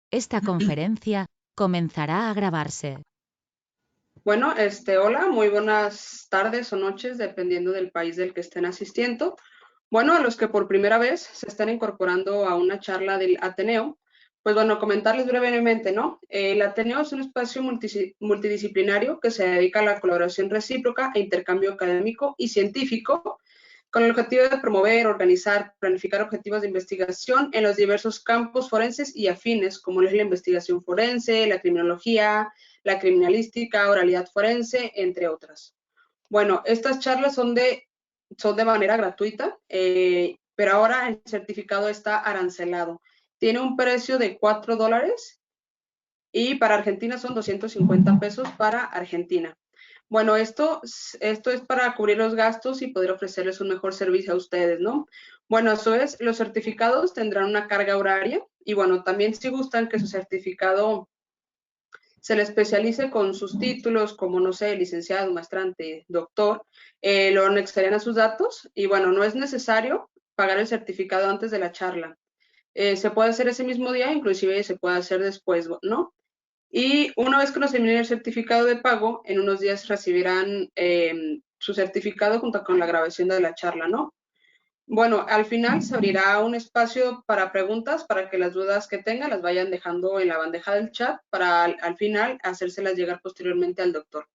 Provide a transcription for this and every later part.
Esta conferencia comenzará a grabarse. Bueno, hola, muy buenas tardes o noches, dependiendo del país del que estén asistiendo. Bueno, a los que por primera vez se están incorporando a una charla del Ateneo, pues bueno, comentarles brevemente, ¿no? El Ateneo es un espacio multidisciplinario que se dedica a la colaboración recíproca e intercambio académico y científico con el objetivo de promover, organizar, planificar objetivos de investigación en los diversos campos forenses y afines, como es la investigación forense, la criminología, la criminalística, oralidad forense, entre otras. Bueno, estas charlas son de manera gratuita, pero ahora el certificado está arancelado. Tiene un precio de $4 y para Argentina son 250 pesos para Argentina. Bueno, esto es para cubrir los gastos y poder ofrecerles un mejor servicio a ustedes, ¿no? Bueno, eso es, los certificados tendrán una carga horaria y bueno, también si gustan que su certificado se le especialice con sus títulos, como no sé, licenciado, maestrante, doctor, lo anexarían a sus datos y bueno, no es necesario pagar el certificado antes de la charla. Se puede hacer ese mismo día, inclusive se puede hacer después, ¿no? Y una vez que nos envíen el certificado de pago, en unos días recibirán su certificado junto con la grabación de la charla, ¿no? Bueno, al final se abrirá un espacio para preguntas para que las dudas que tengan las vayan dejando en la bandeja del chat para al final hacérselas llegar posteriormente al doctor.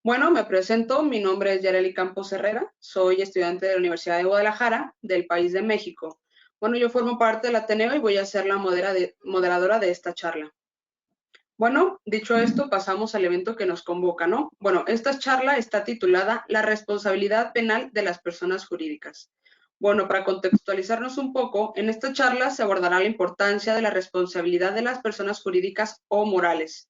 Bueno, me presento, mi nombre es Yareli Campos Herrera, soy estudiante de la Universidad de Guadalajara, del país de México. Bueno, yo formo parte del Ateneo y voy a ser la moderadora de esta charla. Bueno, dicho esto, pasamos al evento que nos convoca, ¿no? Bueno, esta charla está titulada La responsabilidad penal de las personas jurídicas. Bueno, para contextualizarnos un poco, en esta charla se abordará la importancia de la responsabilidad de las personas jurídicas o morales,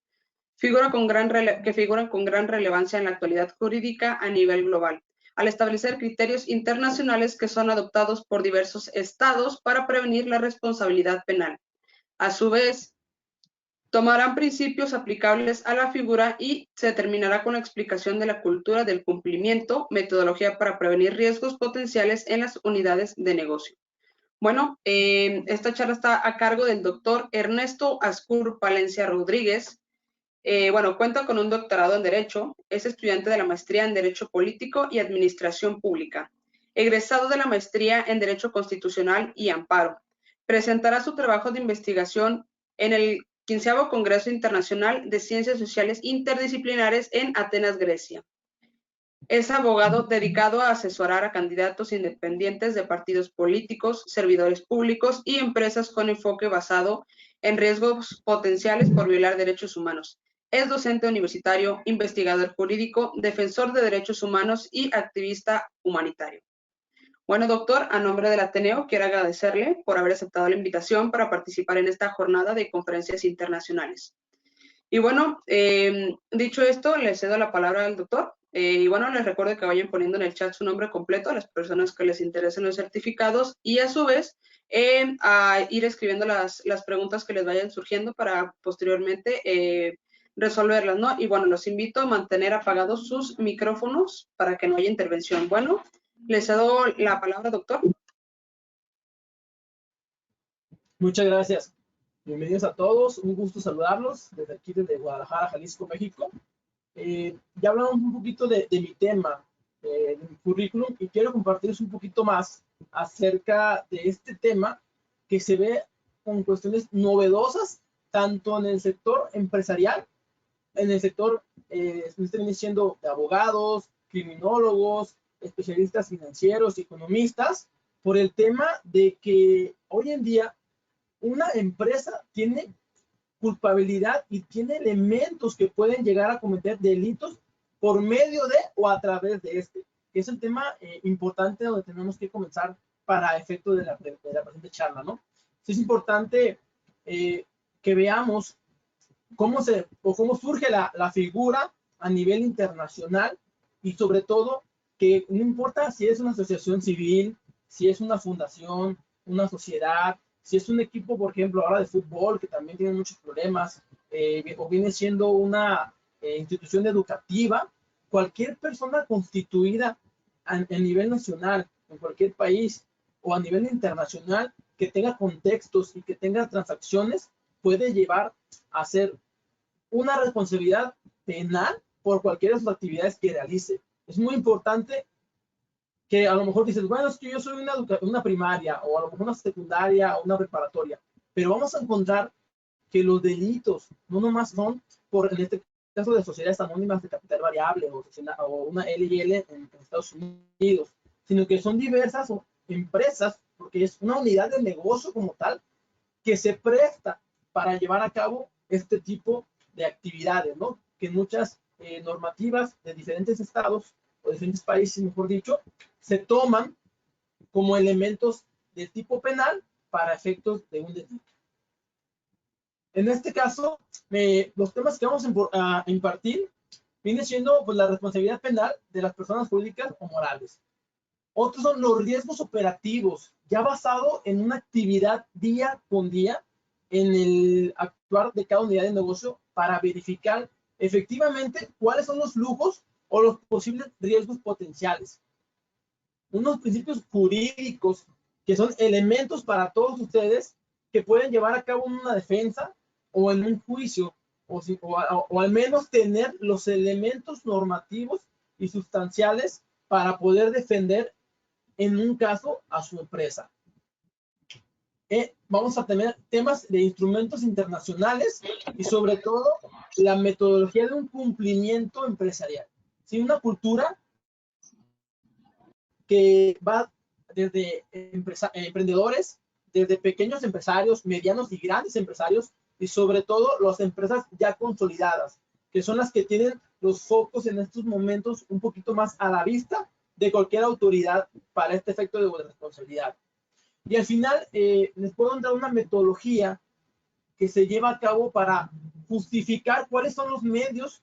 que figuran con gran relevancia en la actualidad jurídica a nivel global, al establecer criterios internacionales que son adoptados por diversos estados para prevenir la responsabilidad penal. A su vez, tomarán principios aplicables a la figura y se terminará con la explicación de la cultura del cumplimiento, metodología para prevenir riesgos potenciales en las unidades de negocio. Bueno, esta charla está a cargo del doctor Ernesto Ascur Palencia Rodríguez. Bueno, cuenta con un doctorado en Derecho, es estudiante de la maestría en Derecho Político y Administración Pública, egresado de la maestría en Derecho Constitucional y Amparo. Presentará su trabajo de investigación en el 15º Congreso Internacional de Ciencias Sociales Interdisciplinares en Atenas, Grecia. Es abogado dedicado a asesorar a candidatos independientes de partidos políticos, servidores públicos y empresas con enfoque basado en riesgos potenciales por violar derechos humanos. Es docente universitario, investigador jurídico, defensor de derechos humanos y activista humanitario. Bueno, doctor, a nombre del Ateneo, quiero agradecerle por haber aceptado la invitación para participar en esta jornada de conferencias internacionales. Y bueno, dicho esto, le cedo la palabra al doctor. Y bueno, les recuerdo que vayan poniendo en el chat su nombre completo a las personas que les interesen los certificados y a su vez a ir escribiendo las preguntas que les vayan surgiendo para posteriormente resolverlas, ¿no? Y bueno, los invito a mantener apagados sus micrófonos para que no haya intervención. Bueno, les cedo la palabra, doctor. Muchas gracias. Bienvenidos a todos. Un gusto saludarlos desde aquí, desde Guadalajara, Jalisco, México. Ya hablamos un poquito de mi tema, de mi currículum, y quiero compartirles un poquito más acerca de este tema que se ve con cuestiones novedosas, tanto en el sector empresarial, en el sector, viene siendo de abogados, criminólogos, especialistas financieros, economistas, por el tema de que hoy en día una empresa tiene culpabilidad y tiene elementos que pueden llegar a cometer delitos por medio de o a través de este, que es el tema importante donde tenemos que comenzar para efecto de la presente charla, ¿no? Es importante que veamos cómo surge la figura a nivel internacional y sobre todo que no importa si es una asociación civil, si es una fundación, una sociedad, si es un equipo, por ejemplo, ahora de fútbol, que también tiene muchos problemas, o viene siendo una institución educativa, cualquier persona constituida a nivel nacional, en cualquier país, o a nivel internacional, que tenga contextos y que tenga transacciones, puede llevar a ser una responsabilidad penal por cualquiera de sus actividades que realice. Es muy importante que a lo mejor dices, bueno, es que yo soy una primaria, o a lo mejor una secundaria, o una preparatoria, pero vamos a encontrar que los delitos no nomás son por, en este caso, de sociedades anónimas de capital variable o una LIL en Estados Unidos, sino que son diversas empresas, porque es una unidad de negocio como tal, que se presta para llevar a cabo este tipo de actividades, ¿no? Que muchas normativas de diferentes estados o diferentes países, mejor dicho, se toman como elementos de tipo penal para efectos de un delito. En este caso, los temas que vamos a impartir viene siendo pues, la responsabilidad penal de las personas jurídicas o morales. Otros son los riesgos operativos, ya basado en una actividad día con día en el actuar de cada unidad de negocio para verificar efectivamente cuáles son los flujos o los posibles riesgos potenciales. Unos principios jurídicos que son elementos para todos ustedes que pueden llevar a cabo una defensa o en un juicio o al menos tener los elementos normativos y sustanciales para poder defender en un caso a su empresa. Vamos a tener temas de instrumentos internacionales y sobre todo la metodología de un cumplimiento empresarial. ¿Sí? Una cultura que va desde emprendedores, desde pequeños empresarios, medianos y grandes empresarios y sobre todo las empresas ya consolidadas, que son las que tienen los focos en estos momentos un poquito más a la vista de cualquier autoridad para este efecto de responsabilidad. Y al final les puedo dar una metodología que se lleva a cabo para justificar cuáles son los medios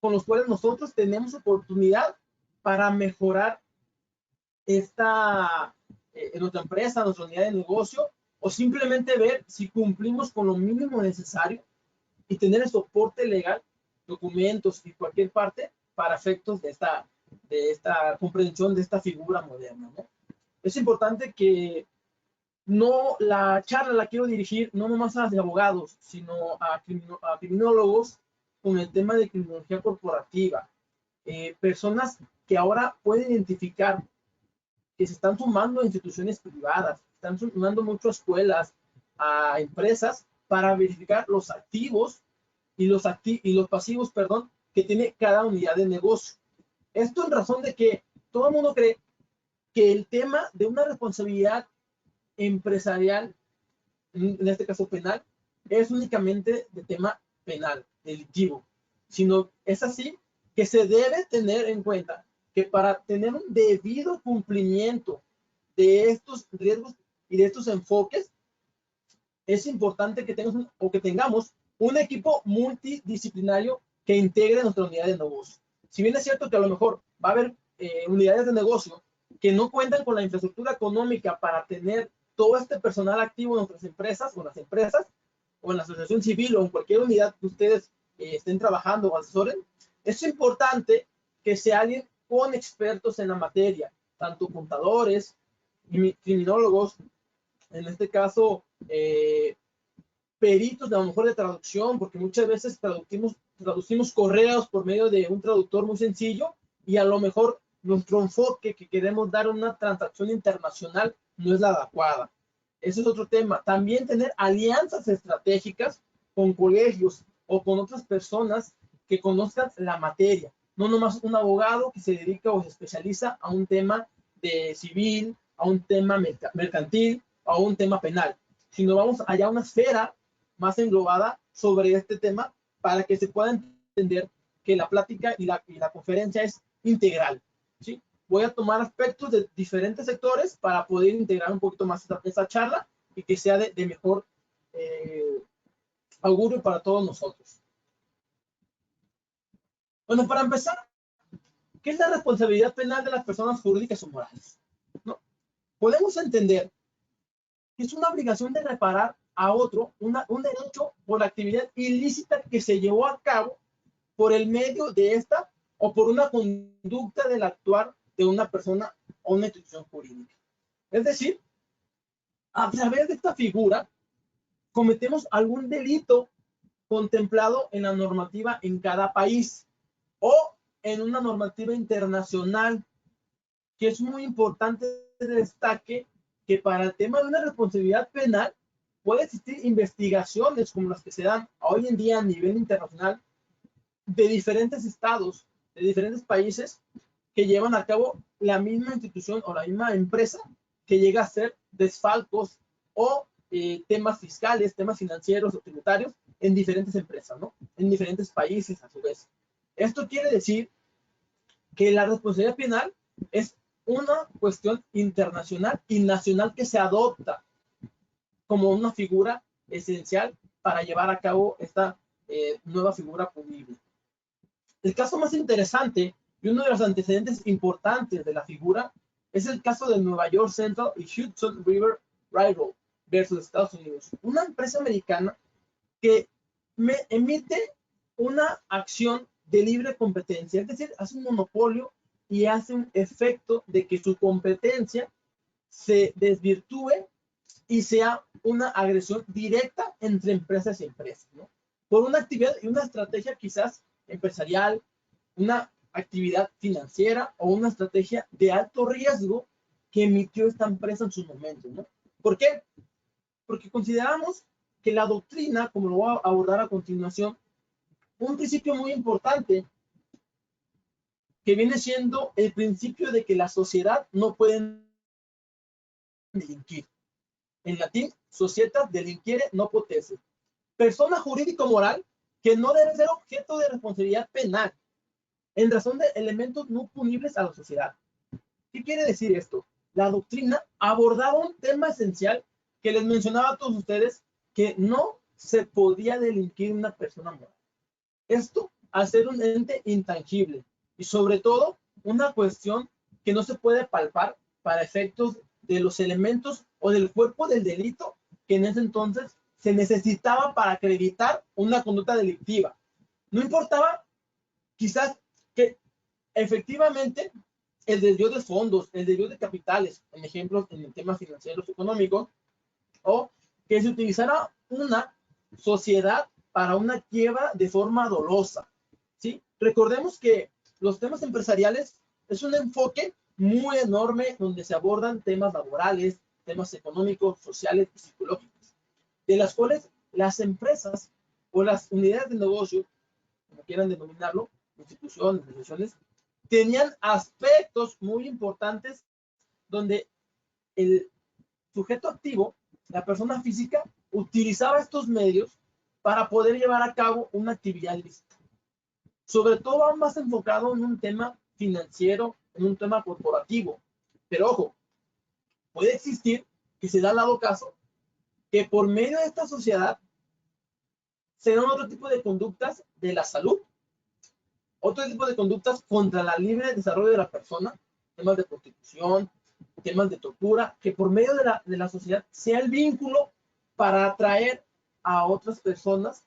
con los cuales nosotros tenemos oportunidad para mejorar en nuestra empresa, nuestra unidad de negocio, o simplemente ver si cumplimos con lo mínimo necesario y tener el soporte legal, documentos y cualquier parte para efectos de esta comprensión de esta figura moderna, ¿no? Es importante que la charla la quiero dirigir no nomás a los abogados, sino a criminólogos con el tema de criminología corporativa. Personas que ahora pueden identificar que se están sumando a instituciones privadas, están sumando mucho a escuelas, a empresas, para verificar los activos y los pasivos, perdón, que tiene cada unidad de negocio. Esto en razón de que todo el mundo cree que el tema de una responsabilidad empresarial, en este caso penal, es únicamente de tema penal, delictivo, sino es así que se debe tener en cuenta que para tener un debido cumplimiento de estos riesgos y de estos enfoques, es importante que tengamos un equipo multidisciplinario que integre nuestra unidad de negocio. Si bien es cierto que a lo mejor va a haber unidades de negocio que no cuentan con la infraestructura económica para tener todo este personal activo en nuestras empresas o en las empresas o en la asociación civil o en cualquier unidad que ustedes estén trabajando o asesoren, es importante que sea alguien con expertos en la materia, tanto contadores, criminólogos, en este caso, peritos de a lo mejor de traducción, porque muchas veces traducimos correos por medio de un traductor muy sencillo y a lo mejor nuestro enfoque que queremos dar a una transacción internacional no es la adecuada. Ese es otro tema. También tener alianzas estratégicas con colegios o con otras personas que conozcan la materia. No nomás un abogado que se dedica o se especializa a un tema de civil, a un tema mercantil, a un tema penal, sino vamos allá a una esfera más englobada sobre este tema para que se pueda entender que la plática y la conferencia es integral, ¿sí? Voy a tomar aspectos de diferentes sectores para poder integrar un poquito más esta charla y que sea de mejor augurio para todos nosotros. Bueno, para empezar, ¿qué es la responsabilidad penal de las personas jurídicas o morales? ¿No? Podemos entender que es una obligación de reparar a otro un derecho por la actividad ilícita que se llevó a cabo por el medio de esta o por una conducta del actuar de una persona o una institución jurídica. Es decir, a través de esta figura cometemos algún delito contemplado en la normativa en cada país o en una normativa internacional, que es muy importante que destaque que para el tema de una responsabilidad penal puede existir investigaciones como las que se dan hoy en día a nivel internacional de diferentes estados, de diferentes países que llevan a cabo la misma institución o la misma empresa que llega a hacer desfalcos o temas fiscales, temas financieros o tributarios en diferentes empresas, ¿no? En diferentes países a su vez. Esto quiere decir que la responsabilidad penal es una cuestión internacional y nacional que se adopta como una figura esencial para llevar a cabo esta nueva figura punible. El caso más interesante y uno de los antecedentes importantes de la figura es el caso de Nueva York Central y Hudson River Railroad versus Estados Unidos. Una empresa americana que emite una acción de libre competencia, es decir, hace un monopolio y hace un efecto de que su competencia se desvirtúe y sea una agresión directa entre empresas y empresas, ¿no? Por una actividad y una estrategia quizás empresarial, una actividad financiera o una estrategia de alto riesgo que emitió esta empresa en su momento, ¿no? ¿Por qué? Porque consideramos que la doctrina, como lo voy a abordar a continuación, un principio muy importante que viene siendo el principio de que la sociedad no puede delinquir. En latín, societas delinquiere no potesse. Persona jurídico-moral que no debe ser objeto de responsabilidad penal en razón de elementos no punibles a la sociedad. ¿Qué quiere decir esto? La doctrina abordaba un tema esencial que les mencionaba a todos ustedes, que no se podía delinquir una persona moral. Esto al ser un ente intangible y sobre todo una cuestión que no se puede palpar para efectos de los elementos o del cuerpo del delito que en ese entonces se necesitaba para acreditar una conducta delictiva. No importaba quizás que efectivamente el desvío de fondos, el desvío de capitales, en ejemplos en el tema financieros económicos, o que se utilizara una sociedad para una quiebra de forma dolosa, ¿sí? Recordemos que los temas empresariales es un enfoque muy enorme donde se abordan temas laborales, temas económicos, sociales y psicológicos, de las cuales las empresas o las unidades de negocio, como quieran denominarlo, instituciones, asociaciones, tenían aspectos muy importantes donde el sujeto activo, la persona física, utilizaba estos medios para poder llevar a cabo una actividad ilícita. Sobre todo va más enfocado en un tema financiero, en un tema corporativo. Pero ojo, puede existir que se da al dado caso que por medio de esta sociedad se dan otro tipo de conductas de la salud, otro tipo de conductas contra el libre desarrollo de la persona, temas de prostitución, temas de tortura, que por medio de la sociedad sea el vínculo para atraer a otras personas,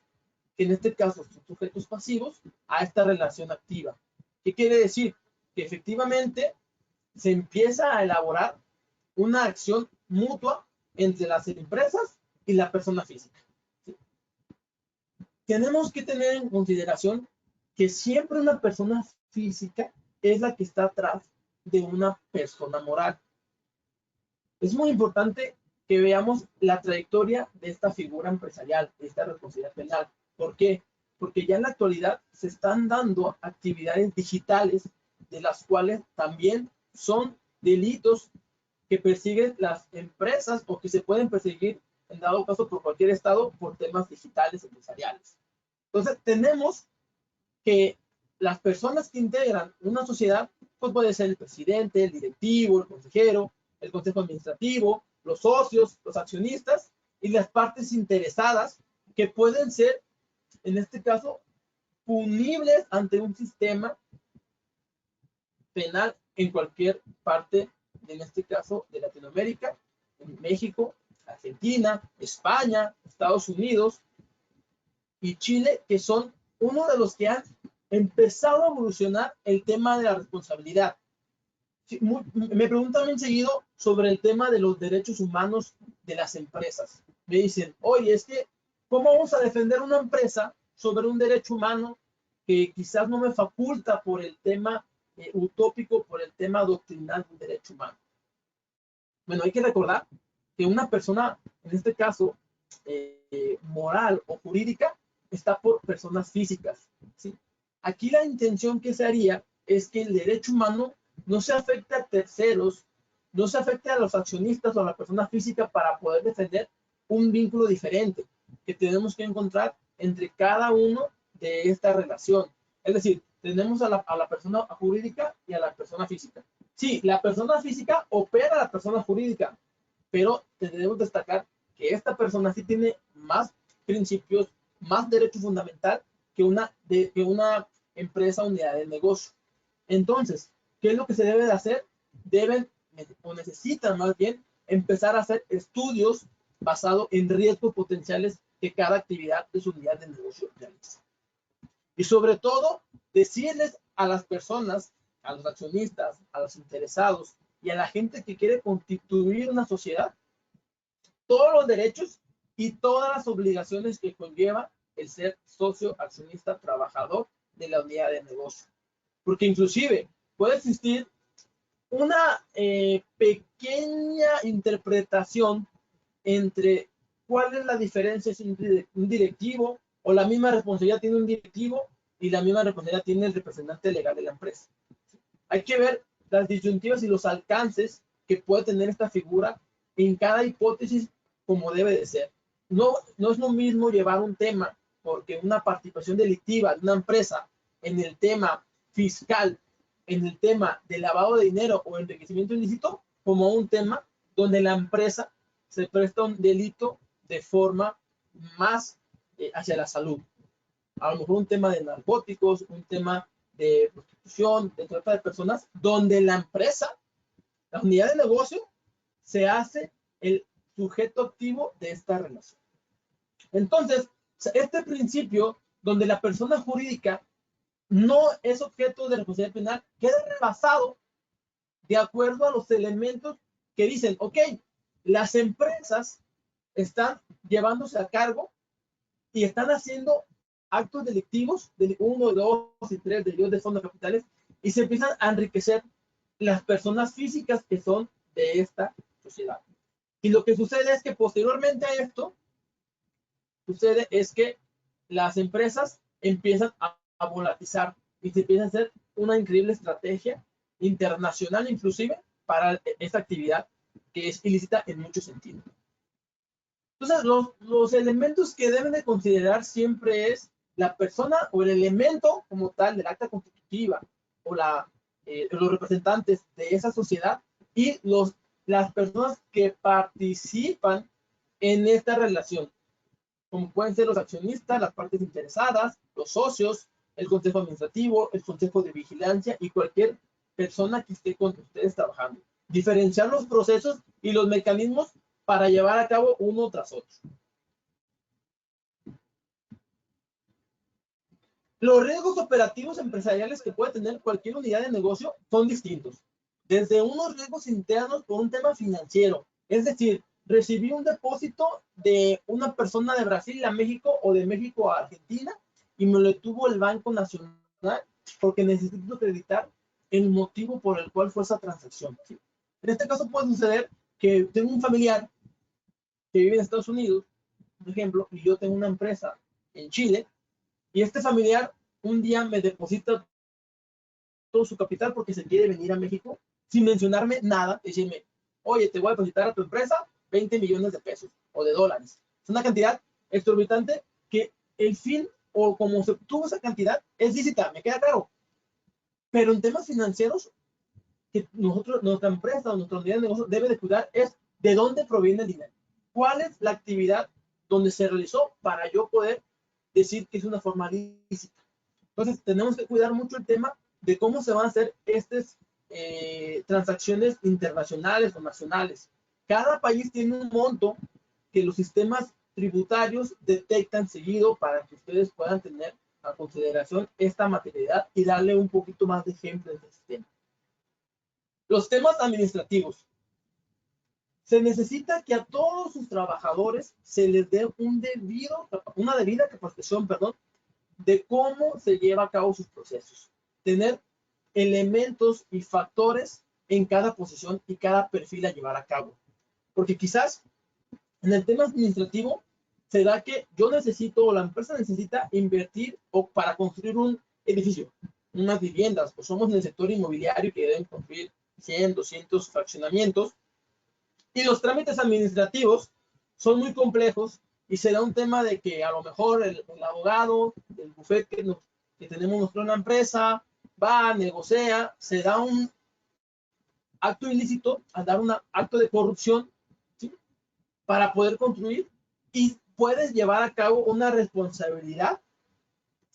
que en este caso son sujetos pasivos, a esta relación activa. ¿Qué quiere decir? Que efectivamente se empieza a elaborar una acción mutua entre las empresas y la persona física. ¿Sí? Tenemos que tener en consideración que siempre una persona física es la que está atrás de una persona moral. Es muy importante que veamos la trayectoria de esta figura empresarial, de esta responsabilidad penal. ¿Por qué? Porque ya en la actualidad se están dando actividades digitales de las cuales también son delitos que persiguen las empresas o que se pueden perseguir en dado caso por cualquier estado por temas digitales empresariales. Entonces tenemos que las personas que integran una sociedad, pues puede ser el presidente, el directivo, el consejero, el consejo administrativo, los socios, los accionistas y las partes interesadas que pueden ser, en este caso, punibles ante un sistema penal en cualquier parte, en este caso, de Latinoamérica, en México, Argentina, España, Estados Unidos y Chile, que son uno de los que han empezado a evolucionar el tema de la responsabilidad. Me preguntan muy seguido sobre el tema de los derechos humanos de las empresas. me dicen, oye, es que, ¿cómo vamos a defender una empresa sobre un derecho humano que quizás no me faculta por el tema utópico, por el tema doctrinal del derecho humano? Bueno, hay que recordar que una persona, en este caso, moral o jurídica, está por personas físicas, ¿sí? Aquí la intención que se haría es que el derecho humano no se afecte a terceros, no se afecte a los accionistas o a la persona física para poder defender un vínculo diferente que tenemos que encontrar entre cada uno de esta relación. Es decir, tenemos a la persona jurídica y a la persona física. Sí, la persona física opera a la persona jurídica, pero debemos destacar que esta persona sí tiene más principios, más derecho fundamental que una empresa unidad de negocio. Entonces, ¿qué es lo que se debe de hacer? Deben o necesitan más bien empezar a hacer estudios basados en riesgos potenciales que cada actividad de su unidad de negocio realiza. Y sobre todo, decirles a las personas, a los accionistas, a los interesados y a la gente que quiere constituir una sociedad, todos los derechos y todas las obligaciones que conlleva el ser socio, accionista, trabajador de la unidad de negocio. Porque inclusive puede existir una pequeña interpretación entre cuál es la diferencia entre un directivo o la misma responsabilidad tiene un directivo y la misma responsabilidad tiene el representante legal de la empresa. Hay que ver las disyuntivas y los alcances que puede tener esta figura en cada hipótesis como debe de ser. No es lo mismo llevar un tema porque una participación delictiva de una empresa en el tema fiscal, en el tema de lavado de dinero o enriquecimiento ilícito, como un tema donde la empresa se presta un delito de forma más hacia la salud. A lo mejor un tema de narcóticos, un tema de prostitución, de trata de personas, donde la empresa, la unidad de negocio, se hace el sujeto activo de esta relación. Entonces, este principio donde la persona jurídica no es objeto de responsabilidad penal queda rebasado de acuerdo a los elementos que dicen, ok, las empresas están llevándose a cargo y están haciendo actos delictivos de 1, 2 y 3 delitos de fondos capitales y se empiezan a enriquecer las personas físicas que son de esta sociedad. Y lo que sucede es que posteriormente a esto, sucede es que las empresas empiezan a volatilizar y se empieza a hacer una increíble estrategia internacional inclusive para esta actividad que es ilícita en muchos sentidos. Entonces, los elementos que deben de considerar siempre es la persona o el elemento como tal del acta constitutiva o los representantes de esa sociedad y las personas que participan en esta relación, como pueden ser los accionistas, las partes interesadas, los socios, el consejo administrativo, el consejo de vigilancia y cualquier persona que esté con ustedes trabajando. Diferenciar los procesos y los mecanismos para llevar a cabo uno tras otro. Los riesgos operativos empresariales que puede tener cualquier unidad de negocio son distintos. Desde unos riesgos internos por un tema financiero, es decir, recibí un depósito de una persona de Brasil a México o de México a Argentina y me lo detuvo el Banco Nacional porque necesito acreditar el motivo por el cual fue esa transacción. ¿Sí? En este caso puede suceder que tengo un familiar que vive en Estados Unidos, por ejemplo, y yo tengo una empresa en Chile, y este familiar un día me deposita todo su capital porque se quiere venir a México, sin mencionarme nada, decirme, oye, te voy a depositar a tu empresa 20 millones de pesos o de dólares. Es una cantidad exorbitante que el fin o como se obtuvo esa cantidad es lícita, me queda claro. Pero en temas financieros, que nuestra empresa o nuestra unidad de negocio debe de cuidar es de dónde proviene el dinero. ¿Cuál es la actividad donde se realizó para yo poder decir que es una forma lícita? Entonces, tenemos que cuidar mucho el tema de cómo se van a hacer estas transacciones internacionales o nacionales. Cada país tiene un monto que los sistemas tributarios detectan seguido para que ustedes puedan tener a consideración esta materialidad y darle un poquito más de ejemplo en el sistema. Los temas administrativos. Se necesita que a todos sus trabajadores se les dé una debida capacitación, perdón, de cómo se lleva a cabo sus procesos. Tener elementos y factores en cada posición y cada perfil a llevar a cabo. Porque quizás en el tema administrativo se da que yo necesito o la empresa necesita invertir o para construir un edificio, unas viviendas, pues somos en el sector inmobiliario que deben construir 100, 200 fraccionamientos y los trámites administrativos son muy complejos y será un tema de que a lo mejor el abogado del bufete que tenemos nosotros en la empresa va, negocia, se da un acto ilícito, a dar un acto de corrupción, ¿sí? Para poder construir y puedes llevar a cabo una responsabilidad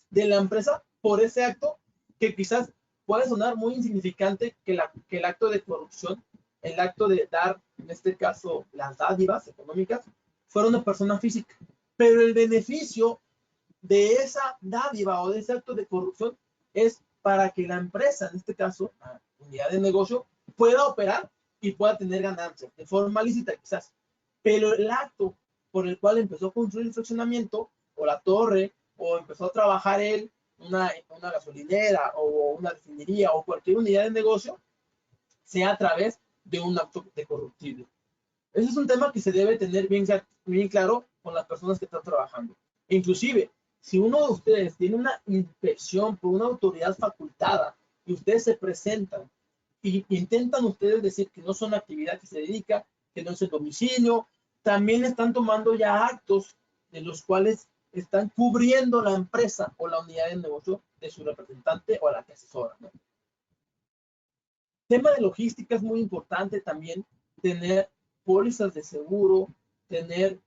de la empresa por ese acto que quizás puede sonar muy insignificante que el acto de corrupción, el acto de dar, en este caso, las dádivas económicas, fuera una persona física. Pero el beneficio de esa dádiva o de ese acto de corrupción es para que la empresa, en este caso, la unidad de negocio, pueda operar y pueda tener ganancias de forma lícita quizás. Pero el acto por el cual empezó a construir el fraccionamiento o la torre o empezó a trabajar él una gasolinera o una refinería o cualquier unidad de negocio sea a través de un acto de corruptible. Ese es un tema que se debe tener bien claro con las personas que están trabajando. Inclusive, si uno de ustedes tiene una inspección por una autoridad facultada y ustedes se presentan y intentan ustedes decir que no son la actividad que se dedica, que no es el domicilio, también están tomando ya actos de los cuales están cubriendo la empresa o la unidad de negocio de su representante o a la que asesora, ¿no? Tema de logística es muy importante también, tener pólizas de seguro, tener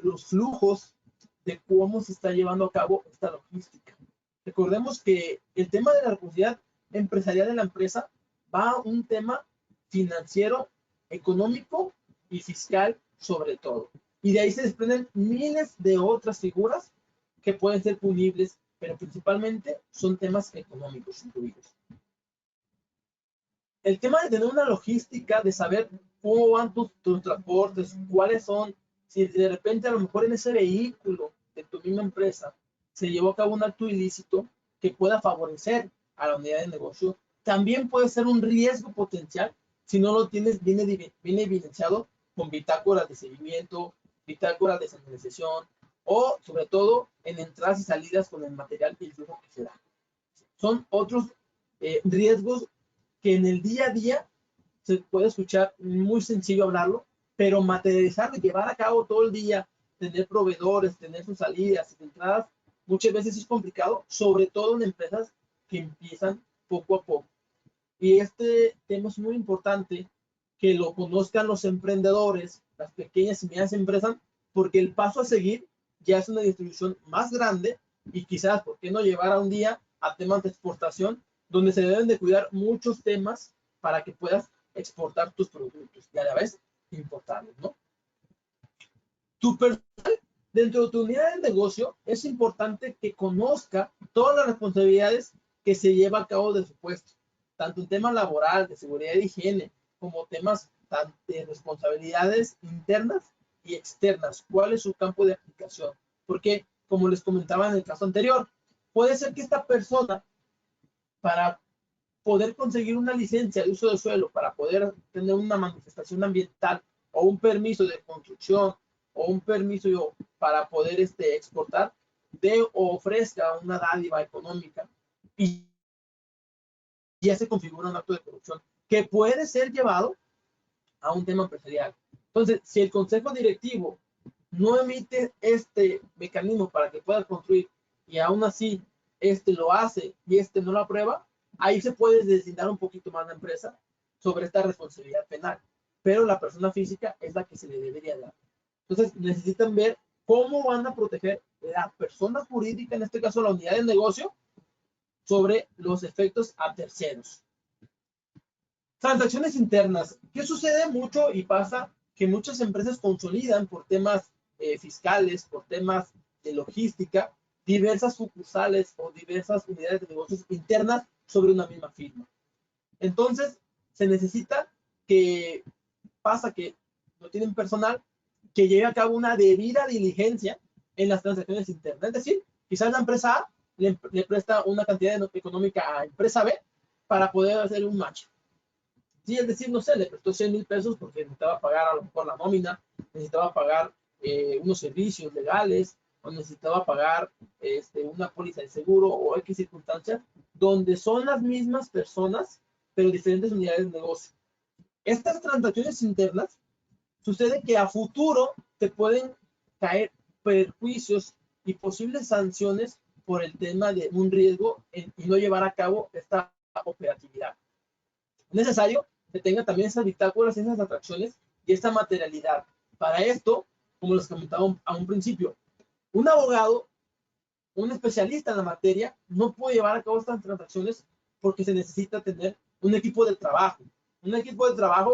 los flujos de cómo se está llevando a cabo esta logística. Recordemos que el tema de la responsabilidad empresarial de la empresa va a un tema financiero, económico y fiscal sobre todo. Y de ahí se desprenden miles de otras figuras que pueden ser punibles, pero principalmente son temas económicos incluidos. El tema de tener una logística, de saber cómo van tus transportes, cuáles son, si de repente a lo mejor en ese vehículo de tu misma empresa se llevó a cabo un acto ilícito que pueda favorecer a la unidad de negocio, también puede ser un riesgo potencial si no lo tienes bien evidenciado con bitácoras de seguimiento, bitácoras de señalización o sobre todo en entradas y salidas con el material y el flujo que se da. Son otros riesgos que en el día a día se puede escuchar muy sencillo hablarlo, pero materializarlo y llevar a cabo todo el día, tener proveedores, tener sus salidas y entradas, muchas veces es complicado, sobre todo en empresas que empiezan poco a poco. Y este tema es muy importante que lo conozcan los emprendedores, las pequeñas y medianas empresas, porque el paso a seguir ya es una distribución más grande y quizás, ¿por qué no llevar a un día a temas de exportación, donde se deben de cuidar muchos temas para que puedas exportar tus productos y a la vez importarlos, ¿no? Tu personal dentro de tu unidad de negocio es importante que conozca todas las responsabilidades que se lleva a cabo de su puesto, tanto en temas laboral, de seguridad y higiene, como temas de responsabilidades internas y externas. ¿Cuál es su campo de aplicación? Porque, como les comentaba en el caso anterior, puede ser que esta persona, para poder conseguir una licencia de uso de suelo, para poder tener una manifestación ambiental o un permiso de construcción o un permiso para poder exportar, o ofrezca una dádiva económica y ya se configura un acto de corrupción que puede ser llevado a un tema empresarial. Entonces, si el consejo directivo no emite este mecanismo para que pueda construir y aún así lo hace y no lo aprueba, ahí se puede deslindar un poquito más la empresa sobre esta responsabilidad penal, pero la persona física es la que se le debería dar. Entonces necesitan ver cómo van a proteger la persona jurídica, en este caso la unidad de negocio, sobre los efectos a terceros. Transacciones internas. ¿Qué sucede mucho y pasa? Que muchas empresas consolidan por temas fiscales, por temas de logística, diversas sucursales o diversas unidades de negocios internas sobre una misma firma. Entonces, se necesita que no tienen personal que lleve a cabo una debida diligencia en las transacciones internas. Es decir, quizás la empresa A le presta una cantidad económica a empresa B para poder hacer un match. Sí, es decir, no sé, le prestó 100,000 pesos porque necesitaba pagar a lo mejor la nómina, necesitaba pagar unos servicios legales, o necesitaba pagar una póliza de seguro o X circunstancias, donde son las mismas personas, pero diferentes unidades de negocio. Estas transacciones internas sucede que a futuro te pueden caer perjuicios y posibles sanciones por el tema de un riesgo y no llevar a cabo esta operatividad. Es necesario que tenga también esas bitácoras, esas atracciones y esta materialidad. Para esto, como les comentaba a un principio, un abogado, un especialista en la materia, no puede llevar a cabo estas transacciones porque se necesita tener un equipo de trabajo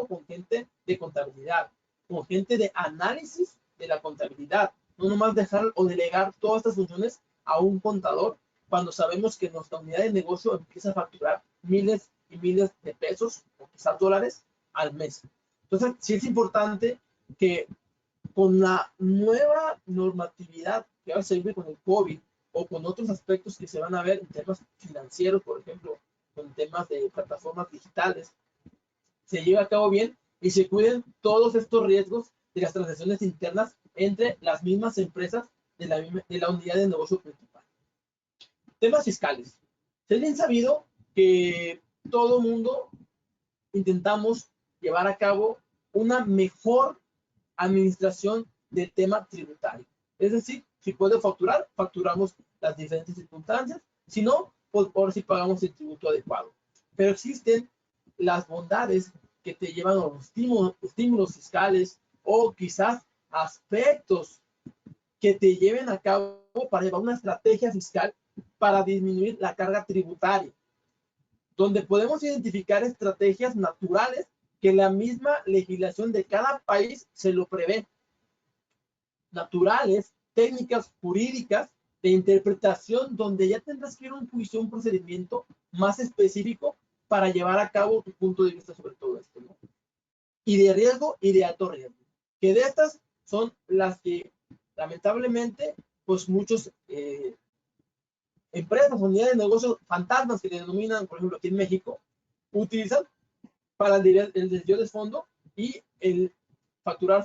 con gente de contabilidad, con gente de análisis de la contabilidad, no nomás dejar o delegar todas estas funciones a un contador cuando sabemos que nuestra unidad de negocio empieza a facturar miles y miles de pesos o quizás dólares al mes. Entonces, sí es importante que con la nueva normatividad que ahora se vive con el COVID o con otros aspectos que se van a ver en temas financieros, por ejemplo, con temas de plataformas digitales, se lleve a cabo bien y se cuiden todos estos riesgos de las transacciones internas entre las mismas empresas de la unidad de negocio principal. Temas fiscales. Es bien sabido que todo mundo intentamos llevar a cabo una mejor administración del tema tributario. Es decir, si puede facturar, facturamos las diferentes circunstancias. Si no, pues por si pagamos el tributo adecuado. Pero existen las bondades que te llevan a los estímulos fiscales o quizás aspectos que te lleven a cabo para llevar una estrategia fiscal para disminuir la carga tributaria, donde podemos identificar estrategias naturales que la misma legislación de cada país se lo prevé. Naturales, técnicas jurídicas de interpretación, donde ya tendrás que ir a un juicio, un procedimiento más específico para llevar a cabo tu punto de vista sobre todo esto, ¿no? Y de riesgo y de alto riesgo. Que de estas son las que, lamentablemente, pues muchos empresas, unidades de negocios fantasmas que le denominan, por ejemplo, aquí en México, utilizan para el desvío de fondo y el facturar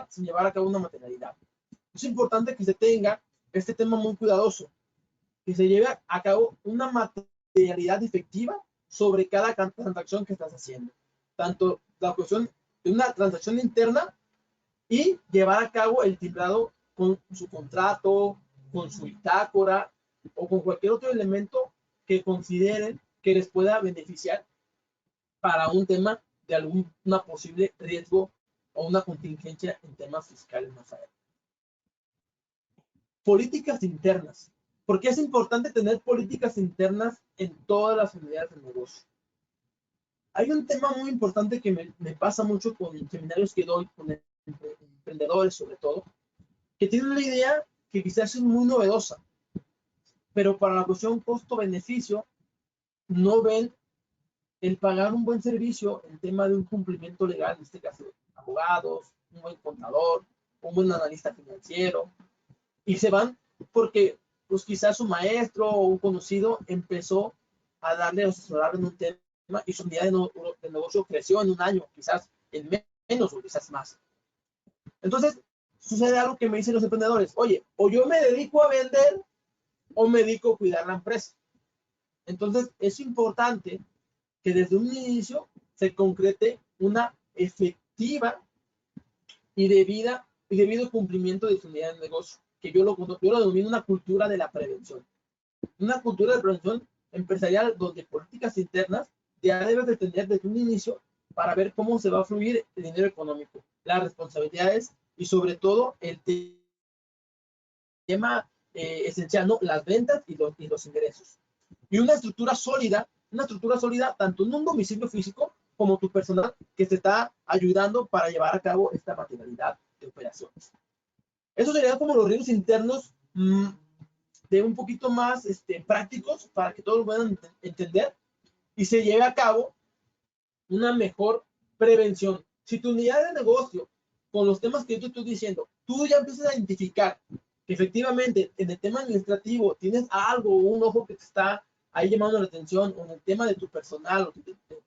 sin llevar a cabo una materialidad. Es importante que se tenga este tema muy cuidadoso, que se lleve a cabo una materialidad efectiva sobre cada transacción que estás haciendo. Tanto la cuestión de una transacción interna y llevar a cabo el timbrado con su contrato, con su bitácora o con cualquier otro elemento que consideren que les pueda beneficiar para un tema de alguna posible riesgo o una contingencia en temas fiscales más adelante. Políticas internas. ¿Por qué es importante tener políticas internas en todas las unidades de negocio? Hay un tema muy importante que me pasa mucho con seminarios que doy con emprendedores sobre todo, que tienen una idea que quizás es muy novedosa, pero para la cuestión costo-beneficio no ven el pagar un buen servicio en tema de un cumplimiento legal, en este caso abogados, un buen contador, un buen analista financiero, y se van porque pues quizás su maestro o un conocido empezó a darle o asesorar en un tema y su unidad de negocio creció en un año, quizás en menos o quizás más. Entonces, sucede algo que me dicen los emprendedores: oye, o yo me dedico a vender o me dedico a cuidar la empresa. Entonces, es importante que desde un inicio se concrete una efectiva y debido cumplimiento de su unidad de negocio, que yo lo denomino una cultura de la prevención. Una cultura de prevención empresarial donde políticas internas ya debes de tener desde un inicio para ver cómo se va a fluir el dinero económico, las responsabilidades y sobre todo el tema esencial, ¿no? Las ventas y los ingresos. Y una estructura sólida tanto en un domicilio físico como tu personal que te está ayudando para llevar a cabo esta materialidad de operaciones. Eso serían como los riesgos internos de un poquito más prácticos para que todos puedan entender y se lleve a cabo una mejor prevención. Si tu unidad de negocio, con los temas que yo te estoy diciendo, tú ya empiezas a identificar que efectivamente en el tema administrativo tienes algo, un ojo que te está ahí llamando la atención, o en el tema de tu personal, o tu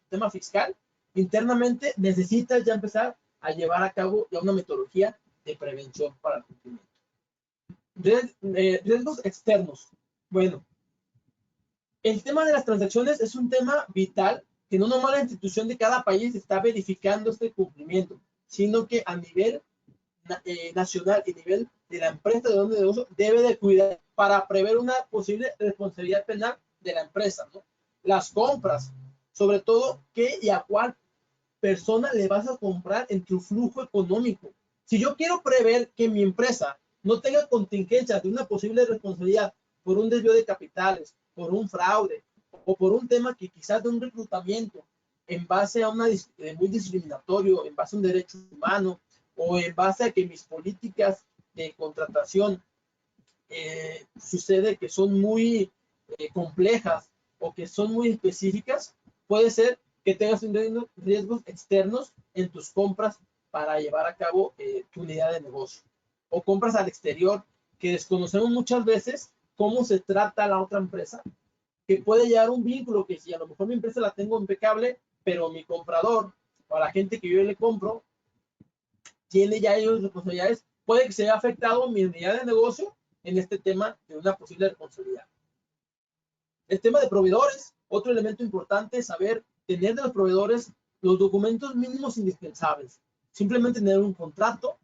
tema fiscal, internamente necesitas ya empezar a llevar a cabo ya una metodología de prevención para el cumplimiento. Riesgos externos. Bueno, el tema de las transacciones es un tema vital que no nomás la institución de cada país está verificando este cumplimiento, sino que a nivel nacional y nivel de la empresa de donde negocio debe de cuidar para prever una posible responsabilidad penal de la empresa, ¿no? Las compras, sobre todo, qué y a cuál persona le vas a comprar en tu flujo económico. Si yo quiero prever que mi empresa no tenga contingencias de una posible responsabilidad por un desvío de capitales, por un fraude o por un tema que quizás de un reclutamiento en base a una muy discriminatorio, en base a un derecho humano o en base a que mis políticas de contratación sucede que son muy complejas o que son muy específicas, puede ser que tengas riesgos externos en tus compras para llevar a cabo tu unidad de negocio. O compras al exterior, que desconocemos muchas veces cómo se trata la otra empresa, que puede llevar un vínculo que si a lo mejor mi empresa la tengo impecable, pero mi comprador o a la gente que yo le compro tiene ya ellos responsabilidades, puede que se haya afectado mi unidad de negocio en este tema de una posible responsabilidad. El tema de proveedores, otro elemento importante es saber tener de los proveedores los documentos mínimos indispensables. Simplemente tener un contrato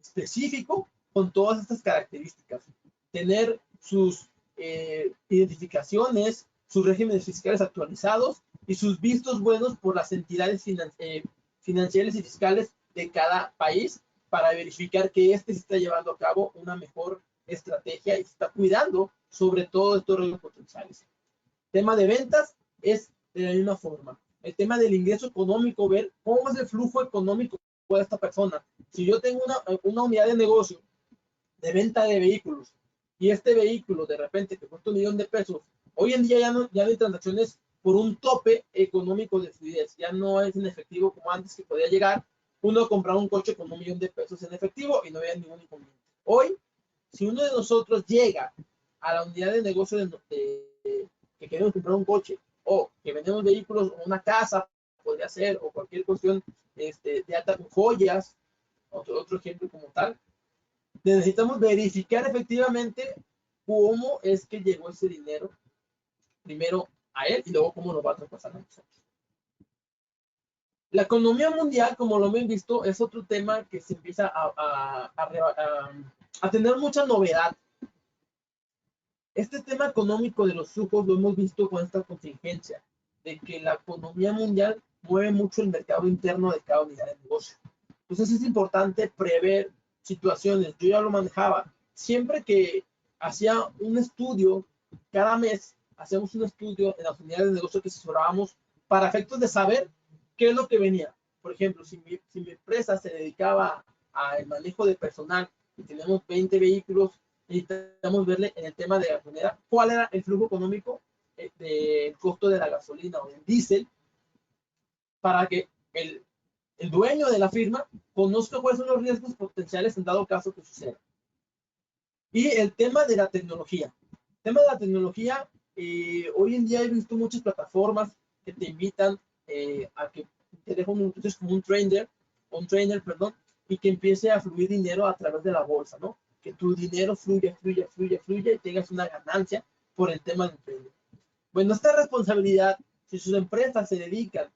específico con todas estas características. Tener sus identificaciones, sus regímenes fiscales actualizados y sus vistos buenos por las entidades financieras y fiscales de cada país para verificar que este se está llevando a cabo una mejor estrategia y se está cuidando sobre todo estos riesgos potenciales. Tema de ventas es de la misma forma. El tema del ingreso económico, ver cómo es el flujo económico de esta persona. Si yo tengo una unidad de negocio de venta de vehículos y este vehículo de repente que cuesta $1 millón, hoy en día ya no hay transacciones por un tope económico de fluidez. Ya no es en efectivo como antes, que podía llegar uno a comprar un coche con $1 millón en efectivo y no había ningún inconveniente. Hoy, si uno de nosotros llega a la unidad de negocio que queremos comprar un coche o que vendemos vehículos o una casa, podría ser, o cualquier cuestión de alta, joyas, otro ejemplo como tal, necesitamos verificar efectivamente cómo es que llegó ese dinero primero a él y luego cómo lo va a traspasar a nosotros. La economía mundial, como lo hemos visto, es otro tema que se empieza a tener mucha novedad. Este tema económico de los flujos lo hemos visto con esta contingencia, de que la economía mundial mueve mucho el mercado interno de cada unidad de negocio. Entonces es importante prever situaciones. Yo ya lo manejaba. Siempre que hacía un estudio, cada mes hacíamos un estudio en las unidades de negocio que asesorábamos para efectos de saber qué es lo que venía. Por ejemplo, si mi empresa se dedicaba al manejo de personal y tenemos 20 vehículos, necesitamos verle en el tema de gasolinera cuál era el flujo económico del costo de la gasolina o del diésel para que el dueño de la firma conozca cuáles son los riesgos potenciales en dado caso que suceda. Y el tema de la tecnología. El tema de la tecnología, hoy en día he visto muchas plataformas que te invitan a que te dejen entonces como un trainer, y que empiece a fluir dinero a través de la bolsa, ¿no? Que tu dinero fluya y tengas una ganancia por el tema del trading. Bueno, esta responsabilidad, si sus empresas se dedican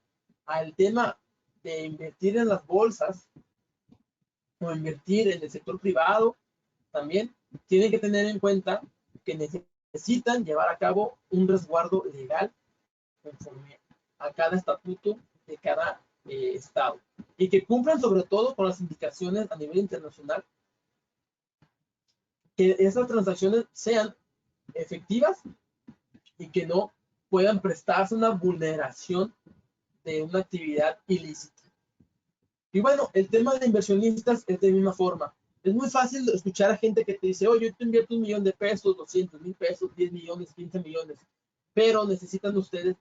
al tema de invertir en las bolsas o invertir en el sector privado, también tienen que tener en cuenta que necesitan llevar a cabo un resguardo legal conforme a cada estatuto de cada estado y que cumplan sobre todo con las indicaciones a nivel internacional, que esas transacciones sean efectivas y que no puedan prestarse una vulneración de una actividad ilícita. Y bueno, el tema de inversionistas es de la misma forma. Es muy fácil escuchar a gente que te dice, oye, yo te invierto $1 millón, 200,000 pesos, 10 millones, 15 millones, pero necesitan ustedes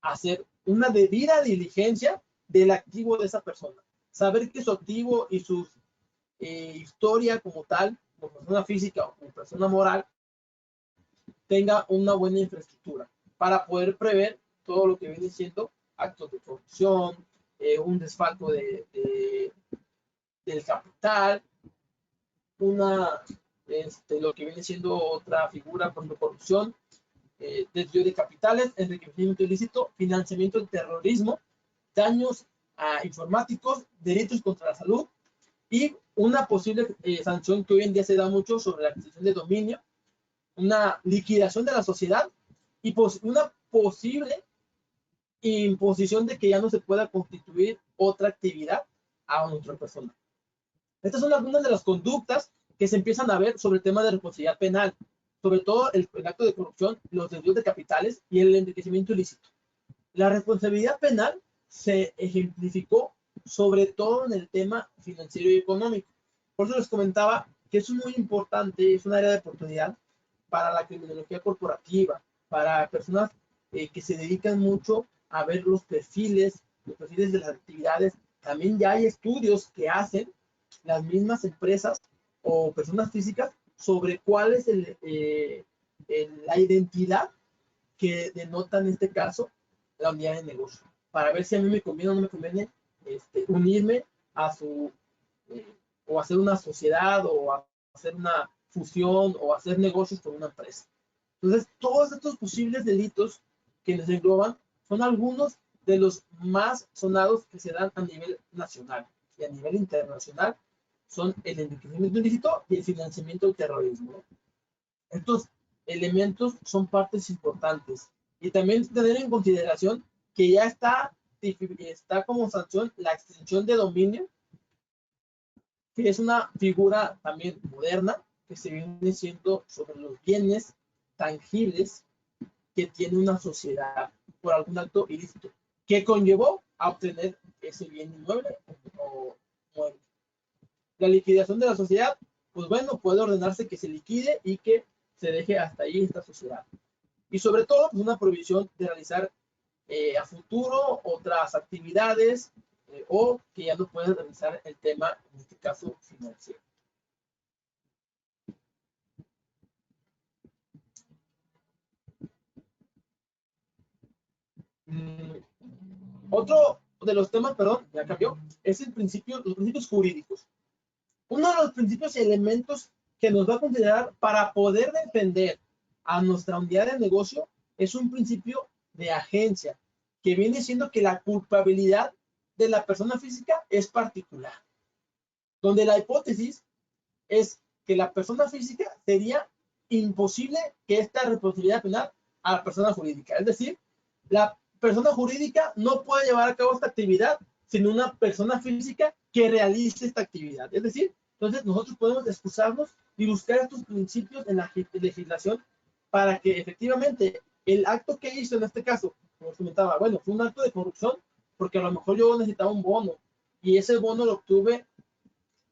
hacer una debida diligencia del activo de esa persona. saber que su activo y su historia como tal, como persona física o como persona moral, tenga una buena infraestructura para poder prever todo lo que viene siendo actos de corrupción, un desfalco del capital, lo que viene siendo otra figura, por ejemplo, corrupción, desvío de capitales, enriquecimiento ilícito, financiamiento del terrorismo, daños informáticos, delitos contra la salud y una posible sanción que hoy en día se da mucho sobre la adquisición de dominio, una liquidación de la sociedad y una posible imposición de que ya no se pueda constituir otra actividad a otra persona. Estas son algunas de las conductas que se empiezan a ver sobre el tema de responsabilidad penal, sobre todo el acto de corrupción, los desvíos de capitales y el enriquecimiento ilícito. La responsabilidad penal se ejemplificó sobre todo en el tema financiero y económico. Por eso les comentaba que es muy importante, es un área de oportunidad para la criminología corporativa, para personas que se dedican mucho a ver los perfiles de las actividades. También ya hay estudios que hacen las mismas empresas o personas físicas sobre cuál es la identidad que denota en este caso la unidad de negocio, para ver si a mí me conviene o no me conviene unirme a o hacer una sociedad o hacer una fusión o hacer negocios con una empresa. Entonces, todos estos posibles delitos que les engloban son algunos de los más sonados que se dan a nivel nacional y a nivel internacional, son el enriquecimiento ilícito y el financiamiento del terrorismo. Estos elementos son partes importantes. Y también tener en consideración que ya está como sanción la extensión de dominio, que es una figura también moderna, que se viene siendo sobre los bienes tangibles que tiene una sociedad por algún acto ilícito, que conllevó a obtener ese bien inmueble o mueble. La liquidación de la sociedad, pues bueno, puede ordenarse que se liquide y que se deje hasta ahí esta sociedad. Y sobre todo, pues una prohibición de realizar a futuro otras actividades o que ya no pueden realizar el tema, en este caso, financiero. Otro de los temas, perdón, ya cambió, es los principios jurídicos. Uno de los principios y elementos que nos va a considerar para poder defender a nuestra unidad de negocio es un principio de agencia, que viene siendo que la culpabilidad de la persona física es particular, donde la hipótesis es que la persona física sería imposible que esta responsabilidad penal a la persona jurídica. Es decir, la persona jurídica no puede llevar a cabo esta actividad sin una persona física que realice esta actividad. Es decir, entonces nosotros podemos excusarnos y buscar estos principios en la legislación para que efectivamente el acto que hizo en este caso, como comentaba, bueno, fue un acto de corrupción porque a lo mejor yo necesitaba un bono y ese bono lo obtuve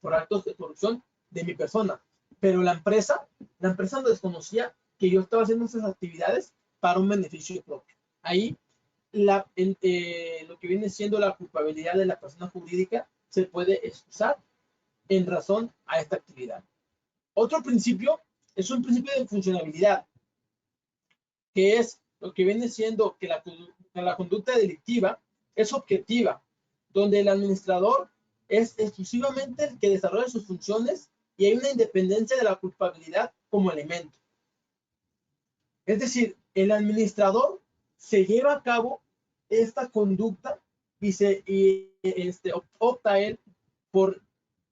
por actos de corrupción de mi persona, pero la empresa no desconocía que yo estaba haciendo esas actividades para un beneficio propio. Ahí lo que viene siendo la culpabilidad de la persona jurídica se puede excusar en razón a esta actividad. Otro principio es un principio de funcionabilidad, que es lo que viene siendo que la conducta delictiva es objetiva, donde el administrador es exclusivamente el que desarrolla sus funciones y hay una independencia de la culpabilidad como elemento. Es decir, el administrador se lleva a cabo esta conducta y opta él por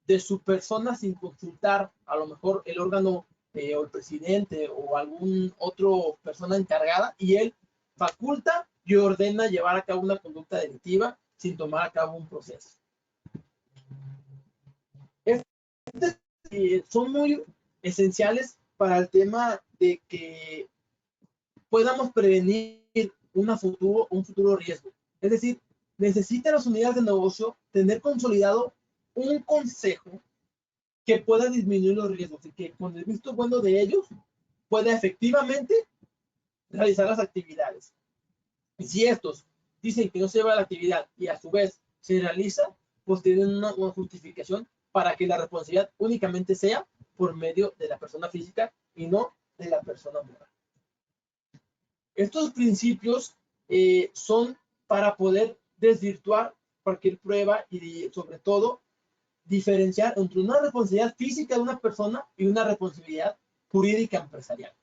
de su persona sin consultar a lo mejor el órgano o el presidente o algún otro persona encargada, y él faculta y ordena llevar a cabo una conducta delictiva sin tomar a cabo un proceso. Son muy esenciales para el tema de que podamos prevenir un futuro riesgo. Es decir, necesitan las unidades de negocio tener consolidado un consejo que pueda disminuir los riesgos y que con el visto bueno de ellos pueda efectivamente realizar las actividades. Y si estos dicen que no se va a la actividad y a su vez se realiza, pues tienen una justificación para que la responsabilidad únicamente sea por medio de la persona física y no de la persona moral. Estos principios son para poder desvirtuar cualquier prueba y sobre todo diferenciar entre una responsabilidad física de una persona y una responsabilidad jurídica empresarial.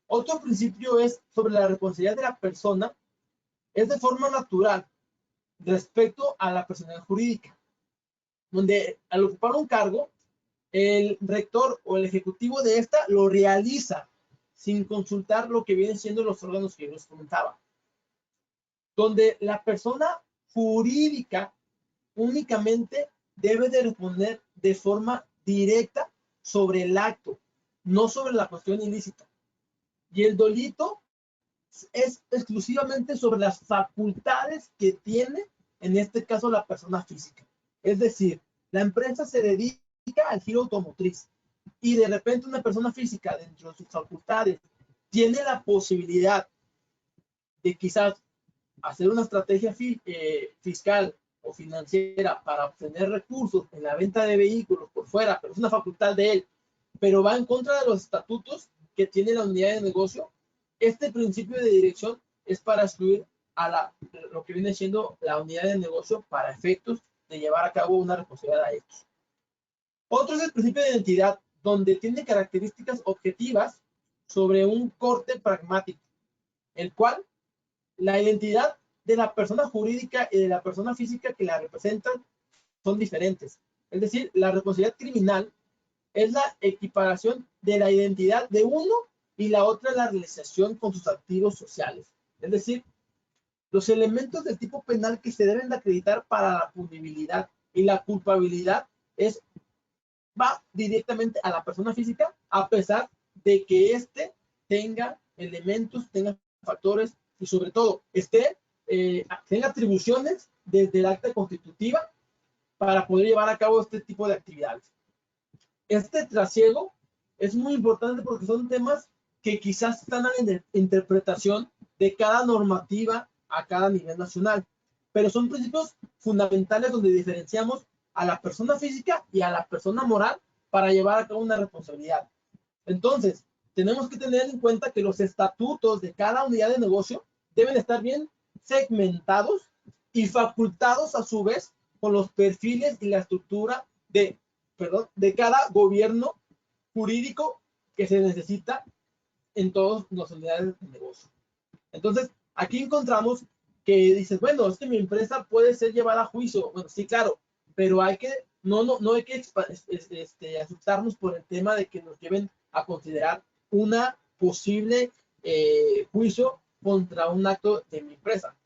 Otro principio es sobre la responsabilidad de la persona, es de forma natural respecto a la personalidad jurídica, donde al ocupar un cargo, el rector o el ejecutivo de esta lo realiza sin consultar lo que vienen siendo los órganos que yo les comentaba. Donde la persona jurídica únicamente debe de responder de forma directa sobre el acto, no sobre la cuestión ilícita. Y el delito es exclusivamente sobre las facultades que tiene, en este caso, la persona física. Es decir, la empresa se dedica al giro automotriz y de repente una persona física dentro de sus facultades tiene la posibilidad de quizás hacer una estrategia fiscal o financiera para obtener recursos en la venta de vehículos por fuera, pero es una facultad de él, pero va en contra de los estatutos que tiene la unidad de negocio. Este principio de dirección es para excluir a lo que viene siendo la unidad de negocio para efectos de llevar a cabo una responsabilidad a ellos. Otro es el principio de identidad, donde tiene características objetivas sobre un corte pragmático, el cual la identidad de la persona jurídica y de la persona física que la representan son diferentes. Es decir, la responsabilidad criminal es la equiparación de la identidad de uno y la otra es la realización con sus activos sociales. Es decir, los elementos del tipo penal que se deben de acreditar para la punibilidad y la culpabilidad va directamente a la persona física, a pesar de que éste tenga elementos, tenga factores y sobre todo tenga atribuciones desde el acta constitutiva para poder llevar a cabo este tipo de actividades. Este trasiego es muy importante porque son temas que quizás están en la interpretación de cada normativa a cada nivel nacional, pero son principios fundamentales donde diferenciamos a la persona física y a la persona moral para llevar a cabo una responsabilidad. Entonces, tenemos que tener en cuenta que los estatutos de cada unidad de negocio deben estar bien segmentados y facultados a su vez con los perfiles y la estructura de cada gobierno jurídico que se necesita en todas las unidades de negocio. Entonces, aquí encontramos que dices, bueno, es que mi empresa puede ser llevada a juicio. Bueno, sí, claro, pero no hay que asustarnos por el tema de que nos lleven a considerar una posible juicio contra un acto de mi empresa.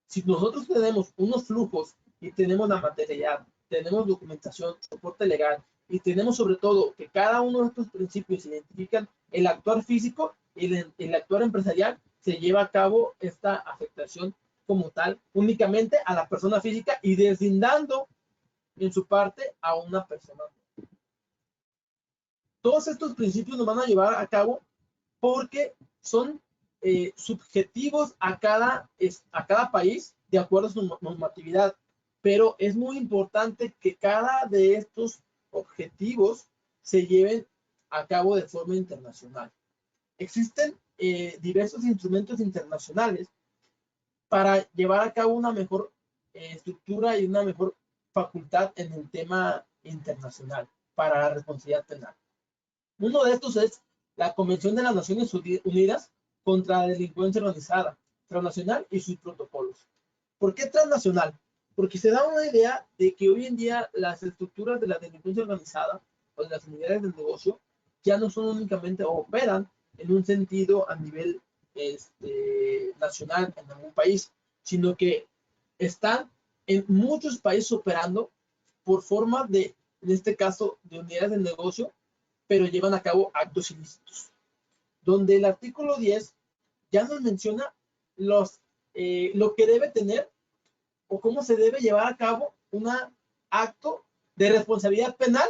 Si nosotros tenemos unos flujos y tenemos la materialidad, tenemos documentación, soporte legal y tenemos sobre todo que cada uno de estos principios identifican el actuar físico y el actuar empresarial, se lleva a cabo esta afectación como tal únicamente a la persona física y deslindando en su parte a una persona. Todos estos principios nos van a llevar a cabo porque son subjetivos a cada país de acuerdo a su normatividad, pero es muy importante que cada de estos objetivos se lleven a cabo de forma internacional. Existen diversos instrumentos internacionales para llevar a cabo una mejor estructura y una mejor facultad en el tema internacional para la responsabilidad penal. Uno de estos es la Convención de las Naciones Unidas contra la Delincuencia Organizada, transnacional y sus protocolos. ¿Por qué transnacional? Porque se da una idea de que hoy en día las estructuras de la delincuencia organizada o de las unidades del negocio ya no son únicamente o operan en un sentido a nivel nacional en algún país, sino que están en muchos países operando por forma de, en este caso, de unidades del negocio, pero llevan a cabo actos ilícitos, donde el artículo 10 ya nos menciona lo que debe tener o cómo se debe llevar a cabo un acto de responsabilidad penal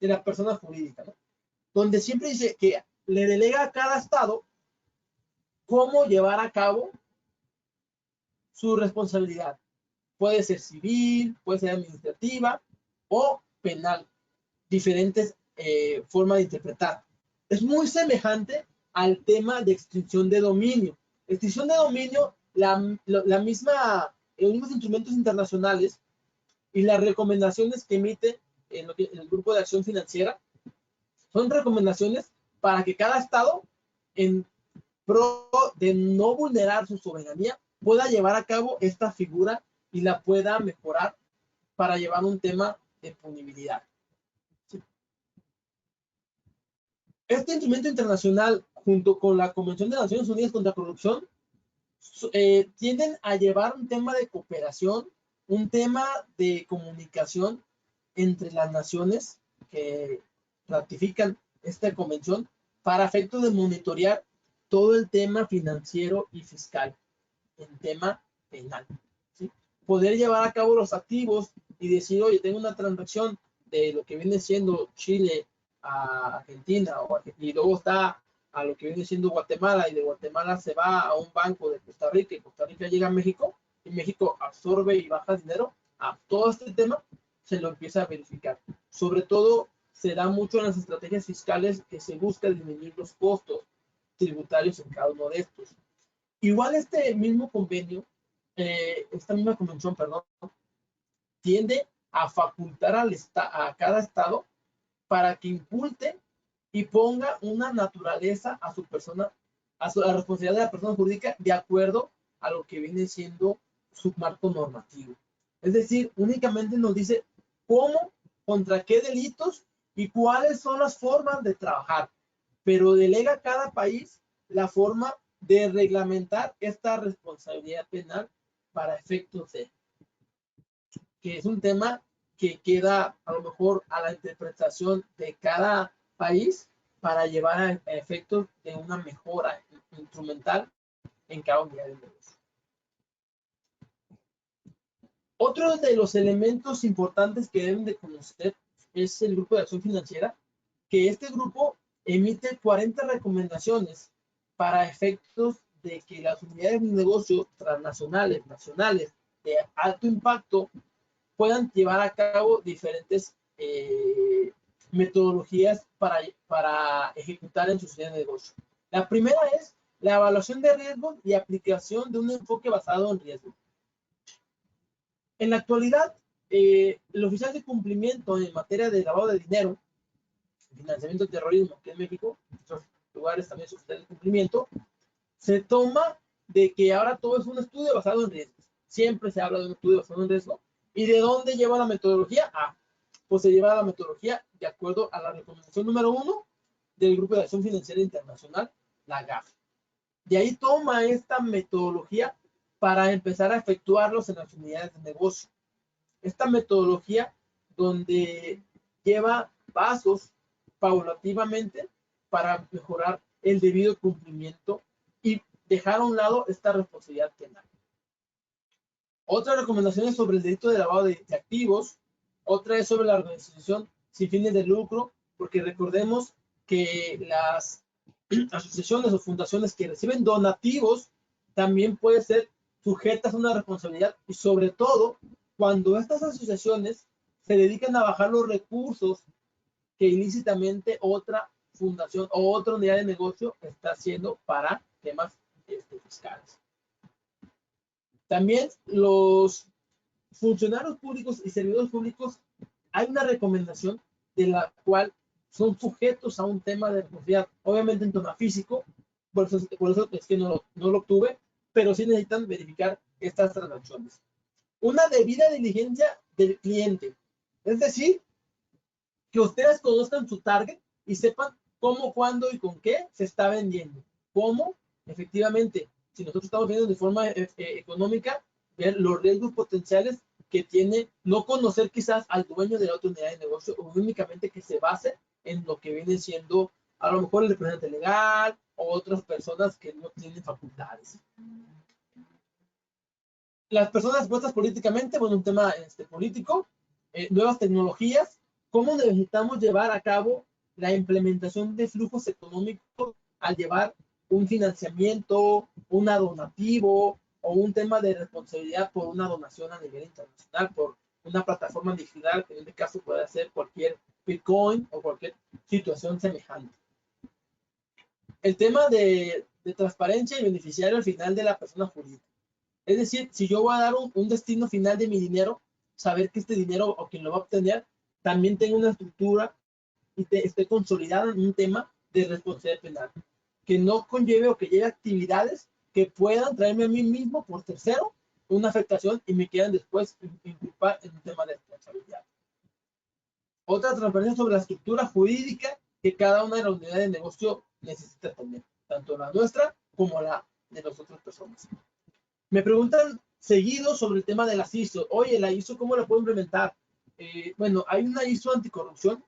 de la persona jurídica, ¿no? Donde siempre dice que le delega a cada estado cómo llevar a cabo su responsabilidad. puede ser civil, puede ser administrativa o penal. Diferentes formas de interpretar. Es muy semejante al tema de extinción de dominio. Extinción de dominio, los mismos instrumentos internacionales y las recomendaciones que emite el Grupo de Acción Financiera son recomendaciones para que cada estado, en pro de no vulnerar su soberanía, pueda llevar a cabo esta figura y la pueda mejorar para llevar un tema de punibilidad. ¿Sí? Este instrumento internacional, junto con la Convención de Naciones Unidas contra la Corrupción, tienden a llevar un tema de cooperación, un tema de comunicación entre las naciones que ratifican esta convención para efectos de monitorear todo el tema financiero y fiscal en tema penal. ¿Sí? Poder llevar a cabo los activos y decir, oye, tengo una transacción de lo que viene siendo Chile a Argentina, y luego está a lo que viene siendo Guatemala, y de Guatemala se va a un banco de Costa Rica, y Costa Rica llega a México, y México absorbe y baja dinero, a todo este tema se lo empieza a verificar. Sobre todo, se da mucho en las estrategias fiscales que se busca disminuir los costos tributarios en cada uno de estos. Igual este mismo convenio, esta misma convención, perdón, tiende a facultar a cada estado para que impulte y ponga una naturaleza a su persona, a la responsabilidad de la persona jurídica de acuerdo a lo que viene siendo su marco normativo. Es decir, únicamente nos dice cómo, contra qué delitos y cuáles son las formas de trabajar, pero delega a cada país la forma de reglamentar esta responsabilidad penal para efectos de, que es un tema que queda a lo mejor a la interpretación de cada país para llevar a efectos de una mejora instrumental en cada unidad de negocio. Otro de los elementos importantes que deben de conocer es el Grupo de Acción Financiera, que este grupo emite 40 recomendaciones para efectos de que las unidades de negocio transnacionales, nacionales, de alto impacto, puedan llevar a cabo diferentes metodologías para ejecutar en sus unidades de negocio. La primera es la evaluación de riesgos y aplicación de un enfoque basado en riesgos. En la actualidad, el oficial de cumplimiento en materia de lavado de dinero, financiamiento del terrorismo, aquí en México, en otros lugares también es oficial de cumplimiento, se toma de que ahora todo es un estudio basado en riesgos. Siempre se habla de un estudio basado en riesgo. ¿Y de dónde lleva la metodología? Pues se lleva la metodología de acuerdo a la recomendación número 1 del Grupo de Acción Financiera Internacional, la GAF. De ahí toma esta metodología para empezar a efectuarlos en las unidades de negocio. Esta metodología donde lleva pasos paulativamente para mejorar el debido cumplimiento y dejar a un lado esta responsabilidad penal. Otra recomendación es sobre el delito de lavado de activos. Otra es sobre la organización sin fines de lucro, porque recordemos que las asociaciones o fundaciones que reciben donativos también pueden ser sujetas a una responsabilidad, y sobre todo cuando estas asociaciones se dedican a bajar los recursos que ilícitamente otra fundación o otra unidad de negocio está haciendo para temas fiscales. También los funcionarios públicos y servidores públicos, hay una recomendación de la cual son sujetos a un tema de responsabilidad, obviamente en tema físico, por eso es que no lo obtuve, pero sí necesitan verificar estas transacciones. Una debida diligencia del cliente, es decir, que ustedes conozcan su target y sepan cómo, cuándo y con qué se está vendiendo. Cómo, efectivamente, si nosotros estamos viendo de forma económica, ver los riesgos potenciales que tiene no conocer quizás al dueño de la otra unidad de negocio, o únicamente que se base en lo que viene siendo a lo mejor el representante legal o otras personas que no tienen facultades. Las personas expuestas políticamente, bueno, un tema político, nuevas tecnologías, cómo necesitamos llevar a cabo la implementación de flujos económicos al llevar un financiamiento, un donativo o o un tema de responsabilidad por una donación a nivel internacional, por una plataforma digital, que en este caso puede ser cualquier Bitcoin o cualquier situación semejante. El tema de transparencia y beneficiario al final de la persona jurídica. Es decir, si yo voy a dar un destino final de mi dinero, saber que este dinero o quien lo va a obtener también tenga una estructura y esté consolidada en un tema de responsabilidad penal. Que no conlleve o que lleve actividades que puedan traerme a mí mismo por tercero una afectación y me quieran después inculpar en un tema de responsabilidad. Otra transparencia sobre la estructura jurídica que cada una de las unidades de negocio necesita tener, tanto la nuestra como la de las otras personas. Me preguntan seguido sobre el tema de las ISO. Oye, la ISO, ¿cómo la puedo implementar? Bueno, hay una ISO anticorrupción.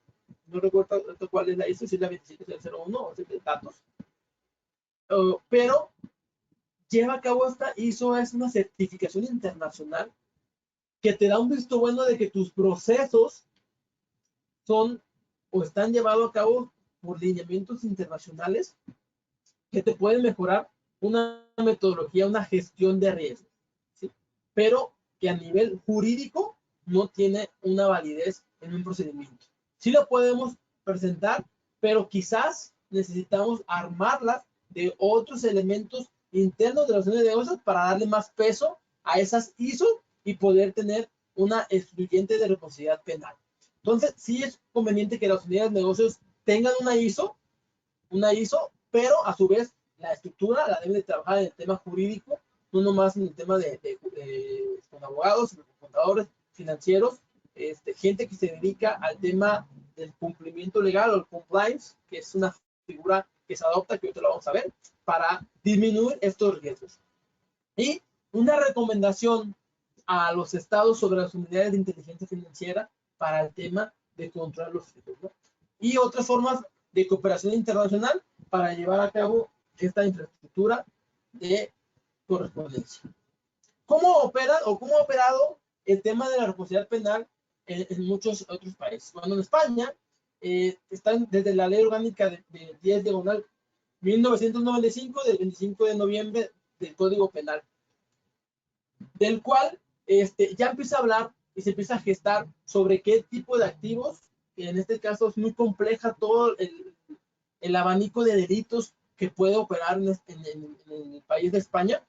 No recuerdo cuál es la ISO, si es la 27001 o es de datos. Pero lleva a cabo esta ISO, es una certificación internacional que te da un visto bueno de que tus procesos son o están llevados a cabo por lineamientos internacionales que te pueden mejorar una metodología, una gestión de riesgos, ¿sí? Pero que a nivel jurídico no tiene una validez en un procedimiento. Sí lo podemos presentar, pero quizás necesitamos armarlas de otros elementos internos de las unidades de negocios para darle más peso a esas ISO y poder tener una excluyente de responsabilidad penal. Entonces, sí es conveniente que las unidades de negocios tengan una ISO, pero a su vez la estructura la deben de trabajar en el tema jurídico, no nomás en el tema con abogados, contadores, financieros, gente que se dedica al tema del cumplimiento legal o el compliance, que es una figura que se adopta, que ahorita lo vamos a ver, para disminuir estos riesgos. Y una recomendación a los estados sobre las unidades de inteligencia financiera para el tema de controlar los riesgos, ¿no? Y otras formas de cooperación internacional para llevar a cabo esta infraestructura de correspondencia. ¿Cómo opera o cómo ha operado el tema de la responsabilidad penal en muchos otros países? Bueno, en España están desde la ley orgánica de 10/1995 del 25 de noviembre del Código Penal, del cual ya empieza a hablar y se empieza a gestar sobre qué tipo de activos, que en este caso es muy compleja todo el abanico de delitos que puede operar en el país de España.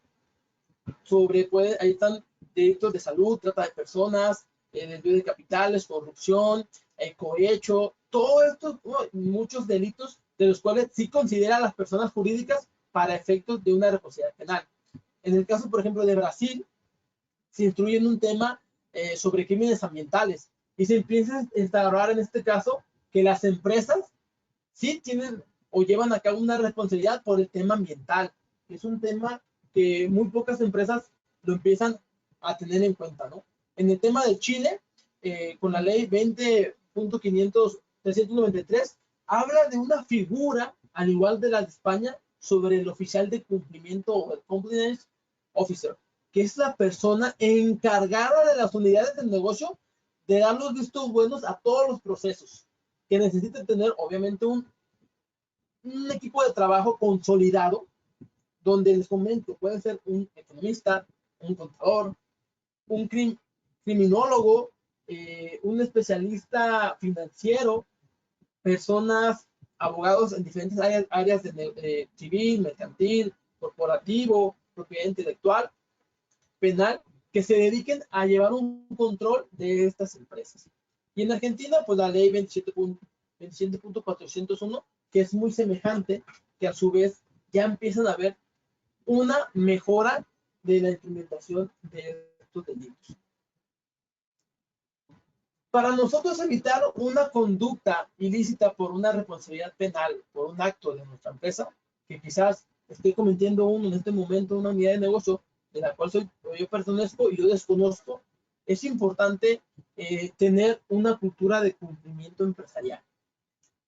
Ahí están delitos de salud, trata de personas, desvío de capitales, corrupción, cohecho, todo esto, muchos delitos de los cuales sí considera a las personas jurídicas para efectos de una responsabilidad penal. En el caso, por ejemplo, de Brasil, se instruye en un tema sobre crímenes ambientales y se empieza a instaurar en este caso que las empresas sí tienen o llevan a cabo una responsabilidad por el tema ambiental. Es un tema que muy pocas empresas lo empiezan a tener en cuenta, ¿no? En el tema de Chile, con la ley 20.393, habla de una figura, al igual de la de España, sobre el oficial de cumplimiento o el compliance officer, que es la persona encargada de las unidades del negocio de dar los vistos buenos a todos los procesos, que necesita tener obviamente un equipo de trabajo consolidado, donde les comento, puede ser un economista, un contador, un criminólogo, un especialista financiero, personas, abogados en diferentes áreas de civil, mercantil, corporativo, propiedad intelectual, penal, que se dediquen a llevar un control de estas empresas. Y en Argentina, pues la ley 27.401, que es muy semejante, que a su vez ya empiezan a ver una mejora de la implementación de estos delitos. Para nosotros evitar una conducta ilícita por una responsabilidad penal, por un acto de nuestra empresa, que quizás estoy cometiendo en este momento una unidad de negocio de la cual yo pertenezco y yo desconozco, es importante tener una cultura de cumplimiento empresarial,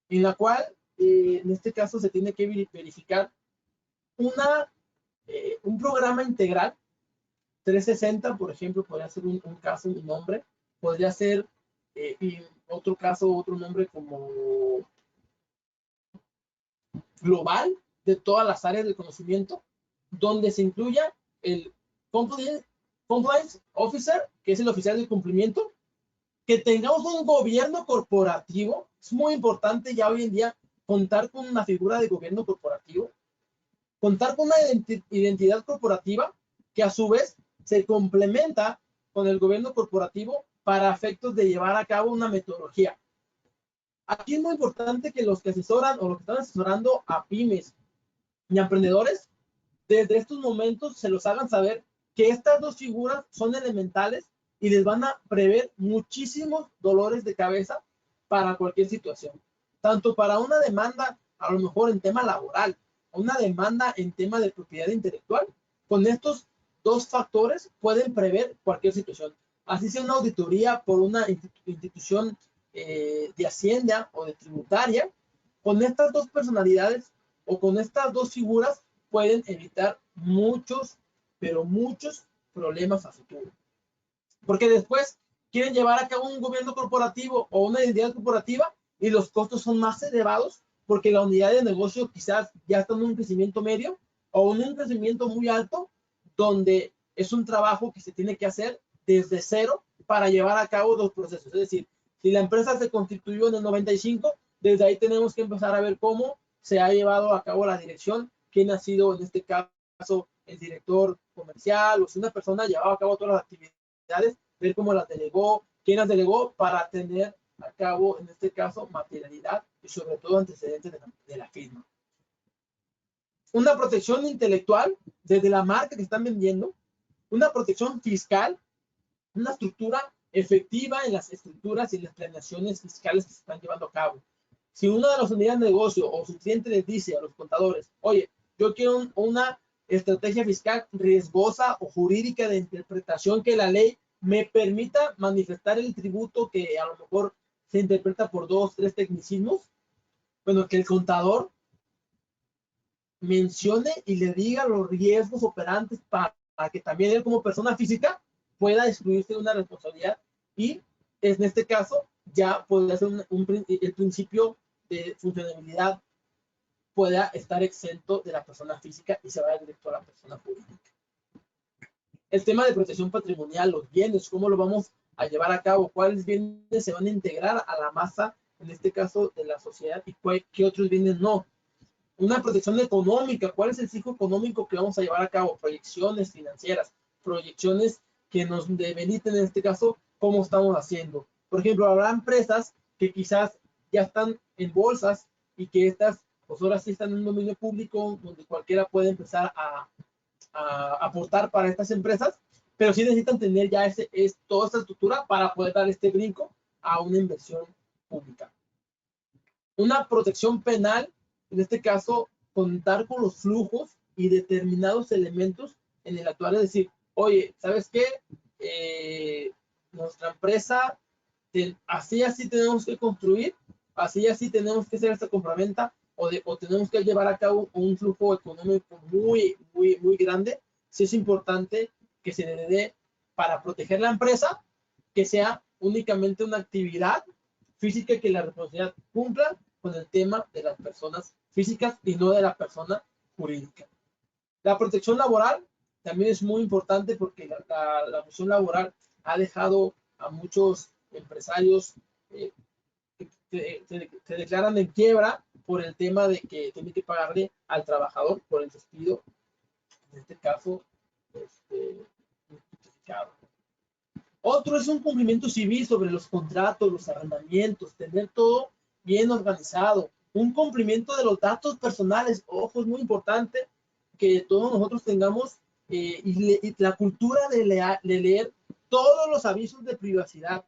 en la cual en este caso se tiene que verificar un programa integral 360, por ejemplo, podría ser un caso, un nombre, podría ser y otro caso, otro nombre como global de todas las áreas del conocimiento, donde se incluya el compliance officer, que es el oficial de cumplimiento, que tengamos un gobierno corporativo. Es muy importante ya hoy en día contar con una figura de gobierno corporativo, contar con una identidad corporativa que a su vez se complementa con el gobierno corporativo para efectos de llevar a cabo una metodología. Aquí es muy importante que los que asesoran o los que están asesorando a pymes y a emprendedores, desde estos momentos se los hagan saber que estas dos figuras son elementales y les van a prever muchísimos dolores de cabeza para cualquier situación. Tanto para una demanda, a lo mejor en tema laboral, una demanda en tema de propiedad intelectual, con estos dos factores pueden prever cualquier situación. Así sea una auditoría por una institución de Hacienda o de tributaria, con estas dos personalidades o con estas dos figuras pueden evitar muchos, pero muchos problemas a futuro. Porque después quieren llevar a cabo un gobierno corporativo o una identidad corporativa y los costos son más elevados porque la unidad de negocio quizás ya está en un crecimiento medio o en un crecimiento muy alto, donde es un trabajo que se tiene que hacer desde cero para llevar a cabo los procesos. Es decir, si la empresa se constituyó en el 95, desde ahí tenemos que empezar a ver cómo se ha llevado a cabo la dirección, quién ha sido en este caso el director comercial, o si una persona llevaba a cabo todas las actividades, ver cómo las delegó, quién las delegó para tener a cabo, en este caso, materialidad y sobre todo antecedentes de la firma. Una protección intelectual desde la marca que están vendiendo, una protección fiscal, una estructura efectiva en las estructuras y las planeaciones fiscales que se están llevando a cabo. Si una de las unidades de negocio o su cliente les dice a los contadores, oye, yo quiero una estrategia fiscal riesgosa o jurídica de interpretación que la ley me permita manifestar el tributo que a lo mejor se interpreta por 2, 3 tecnicismos, bueno, que el contador mencione y le diga los riesgos operantes para que también él como persona física pueda excluirse de una responsabilidad y en este caso ya puede ser el principio de funcionabilidad pueda estar exento de la persona física y se vaya directo a la persona jurídica. El tema de protección patrimonial, los bienes, cómo lo vamos a llevar a cabo, cuáles bienes se van a integrar a la masa, en este caso de la sociedad, y qué otros bienes no. Una protección económica, cuál es el ciclo económico que vamos a llevar a cabo, proyecciones financieras, proyecciones que nos debiliten en este caso, cómo estamos haciendo. Por ejemplo, habrá empresas que quizás ya están en bolsas y que estas, pues ahora sí están en un dominio público donde cualquiera puede empezar a aportar para estas empresas, pero sí necesitan tener ya toda esta estructura para poder dar este brinco a una inversión pública. Una protección penal, en este caso, contar con los flujos y determinados elementos en el actual, es decir, oye, ¿sabes qué? Nuestra empresa, así tenemos que construir, así tenemos que hacer esta compraventa, o tenemos que llevar a cabo un flujo económico muy grande. Sí es importante que se le dé para proteger la empresa, que sea únicamente una actividad física que la responsabilidad cumpla con el tema de las personas físicas y no de la persona jurídica. La protección laboral también es muy importante porque la protección laboral ha dejado a muchos empresarios se declaran en quiebra por el tema de que tienen que pagarle al trabajador por el despido, en este caso, justificado. Otro es un cumplimiento civil sobre los contratos, los arrendamientos, tener todo bien organizado. Un cumplimiento de los datos personales, ojo, es muy importante que todos nosotros tengamos y la cultura de leer todos los avisos de privacidad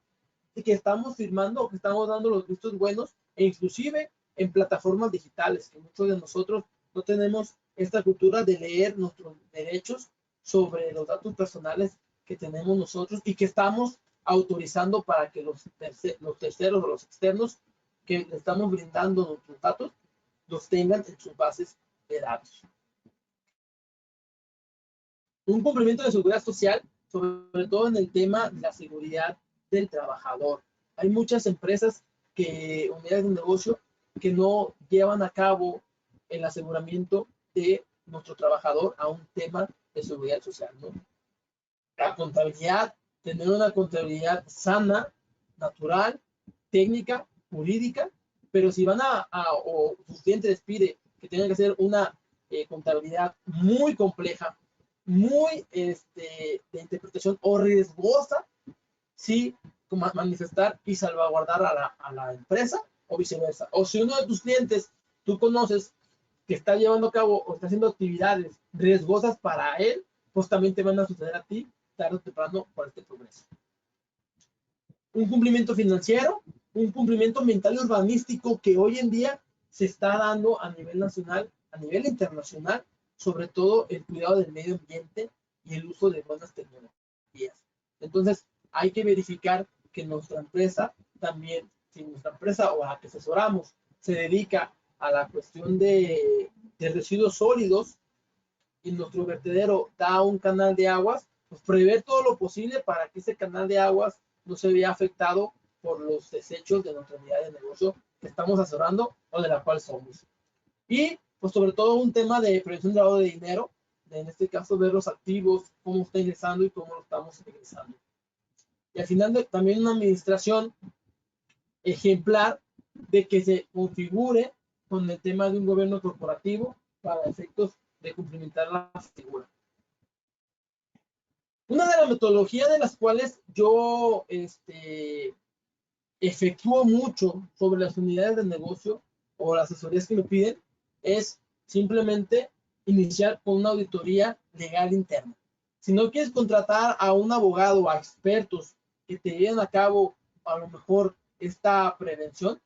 que estamos firmando o que estamos dando los vistos buenos, e inclusive en plataformas digitales, que muchos de nosotros no tenemos esta cultura de leer nuestros derechos sobre los datos personales que tenemos nosotros y que estamos autorizando para que los terceros o los externos que le estamos brindando nuestros datos los tengan en sus bases de datos. Un cumplimiento de seguridad social, sobre todo en el tema de la seguridad del trabajador. Hay muchas empresas unidades de negocio, que no llevan a cabo el aseguramiento de nuestro trabajador a un tema de seguridad social, ¿no? la contabilidad, tener una contabilidad sana, natural, técnica, jurídica, pero si van o sus clientes les pide que tengan que hacer una contabilidad muy compleja, muy de interpretación o riesgosa, sí manifestar y salvaguardar a la empresa o viceversa. O si uno de tus clientes tú conoces que está llevando a cabo o está haciendo actividades riesgosas para él, pues también te van a suceder a ti tarde o temprano por este progreso. Un cumplimiento financiero, un cumplimiento ambiental y urbanístico que hoy en día se está dando a nivel nacional, a nivel internacional, sobre todo el cuidado del medio ambiente y el uso de buenas tecnologías. Entonces, hay que verificar que nuestra empresa también, si nuestra empresa o a la que asesoramos se dedica a la cuestión de residuos sólidos y nuestro vertedero da un canal de aguas, pues prever todo lo posible para que ese canal de aguas no se vea afectado por los desechos de nuestra unidad de negocio que estamos asesorando o de la cual somos. Y pues sobre todo un tema de prevención de lavado de dinero, en este caso ver los activos, cómo está ingresando y cómo lo estamos ingresando. Y al final también una administración ejemplar de que se configure con el tema de un gobierno corporativo para efectos de cumplimentar la figura. Una de las metodologías de las cuales yo efectúo mucho sobre las unidades de negocio o las asesorías que me piden es simplemente iniciar con una auditoría legal interna. Si no quieres contratar a un abogado o a expertos que te lleven a cabo a lo mejor esta prevención,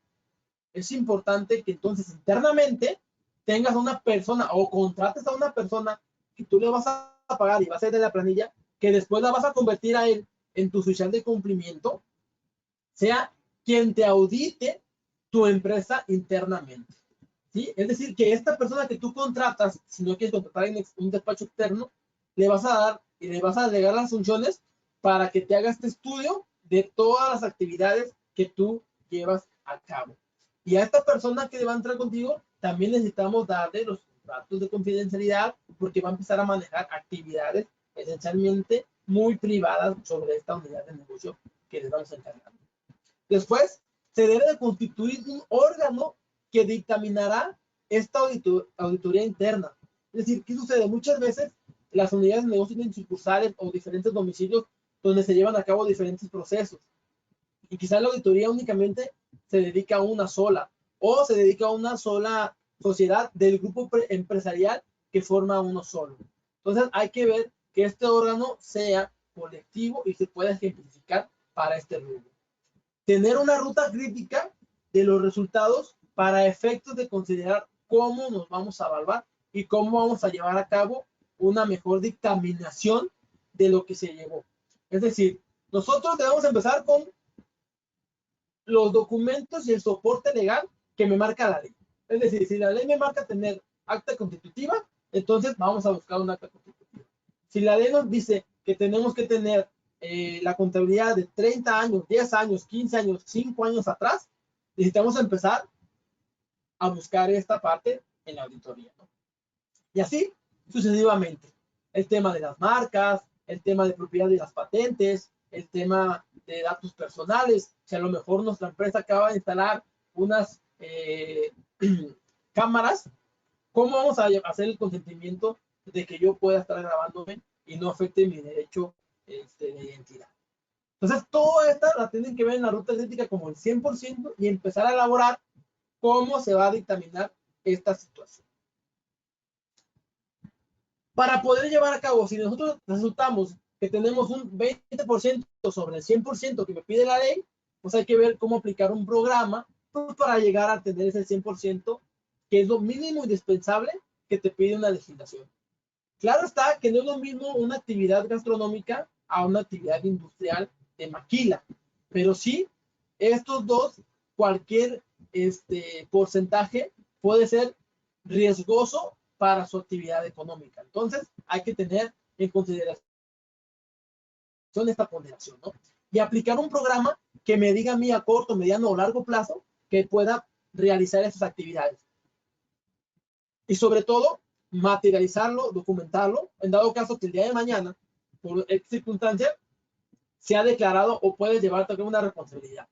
es importante que entonces internamente tengas una persona o contrates a una persona que tú le vas a pagar y va a ser de la planilla, que después la vas a convertir a él en tu oficial de cumplimiento, sea quien te audite tu empresa internamente. ¿Sí? Es decir, que esta persona que tú contratas, si no quieres contratar en un despacho externo, le vas a dar y le vas a delegar las funciones para que te haga este estudio de todas las actividades que tú llevas a cabo. Y a esta persona que va a entrar contigo, también necesitamos darle los datos de confidencialidad porque va a empezar a manejar actividades esencialmente muy privadas sobre esta unidad de negocio que les vamos a encargar. Después, se debe de constituir un órgano que dictaminará esta auditoría interna. Es decir, ¿qué sucede? Muchas veces las unidades de negocio tienen sucursales o diferentes domicilios donde se llevan a cabo diferentes procesos. Y quizás la auditoría únicamente se dedica a una sola o se dedica a una sola sociedad del grupo empresarial que forma uno solo. Entonces hay que ver que este órgano sea colectivo y se pueda ejemplificar para este rubro. Tener una ruta crítica de los resultados para efectos de considerar cómo nos vamos a evaluar y cómo vamos a llevar a cabo una mejor dictaminación de lo que se llevó. Es decir, nosotros debemos empezar con los documentos y el soporte legal que me marca la ley. Es decir, si la ley me marca tener acta constitutiva, entonces vamos a buscar un acta constitutiva. Si la ley nos dice que tenemos que tener la contabilidad de 30 años, 10 años, 15 años, 5 años atrás, necesitamos empezar a buscar esta parte en la auditoría, ¿no? Y así sucesivamente. El tema de las marcas, el tema de propiedad de las patentes, el tema de datos personales. Si a lo mejor nuestra empresa acaba de instalar unas cámaras, ¿cómo vamos a hacer el consentimiento de que yo pueda estar grabándome y no afecte mi derecho de identidad? Entonces, todo esto la tienen que ver en la ruta crítica como el 100% y empezar a elaborar cómo se va a dictaminar esta situación. Para poder llevar a cabo, si nosotros resultamos que tenemos un 20% sobre el 100% que me pide la ley, pues hay que ver cómo aplicar un programa pues, para llegar a tener ese 100%, que es lo mínimo indispensable que te pide una legislación. Claro está que no es lo mismo una actividad gastronómica a una actividad industrial de maquila, pero sí, estos dos, cualquier porcentaje puede ser riesgoso para su actividad económica. Entonces, hay que tener en consideración esta ponderación, ¿no? Y aplicar un programa que me diga a mí a corto, mediano o largo plazo que pueda realizar esas actividades. Y sobre todo, materializarlo, documentarlo, en dado caso que el día de mañana por X circunstancia, se ha declarado o puede llevar también una responsabilidad.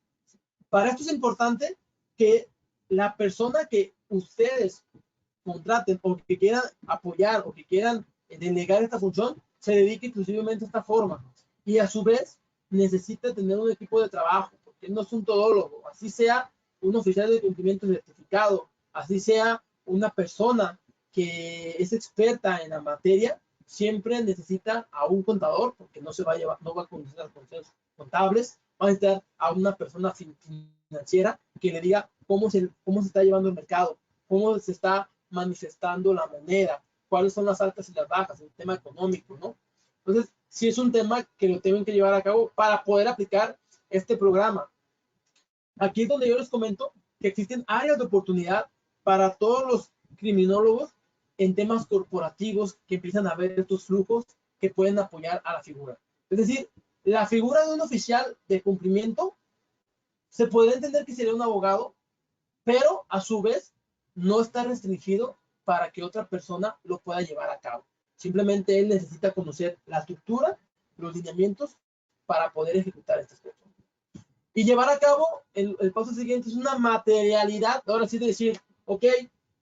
Para esto es importante que la persona que ustedes contraten o que quieran apoyar o que quieran delegar esta función se dedique exclusivamente a esta forma, y a su vez necesita tener un equipo de trabajo, porque no es un todólogo, así sea un oficial de cumplimiento certificado, así sea una persona que es experta en la materia, siempre necesita a un contador, porque no se va a llevar, no va a conocer las funciones contables, va a necesitar a una persona financiera que le diga cómo se está llevando el mercado, cómo se está manifestando la moneda, cuáles son las altas y las bajas, el tema económico, ¿no? Entonces, sí es un tema que lo tienen que llevar a cabo para poder aplicar este programa. Aquí es donde yo les comento que existen áreas de oportunidad para todos los criminólogos en temas corporativos que empiezan a ver estos flujos que pueden apoyar a la figura. Es decir, la figura de un oficial de cumplimiento se puede entender que sería un abogado, pero a su vez no está restringido para que otra persona lo pueda llevar a cabo. Simplemente él necesita conocer la estructura, los lineamientos para poder ejecutar estas cosas. Y llevar a cabo el paso siguiente es una materialidad, ahora sí de decir, ok,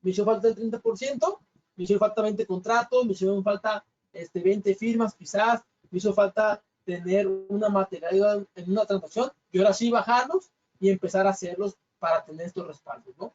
me hizo falta el 30%, me hizo falta 20 contratos, me hizo falta 20 firmas quizás, me hizo falta tener una materialidad en una transacción, y ahora sí bajarlos y empezar a hacerlos para tener estos respaldos, ¿no?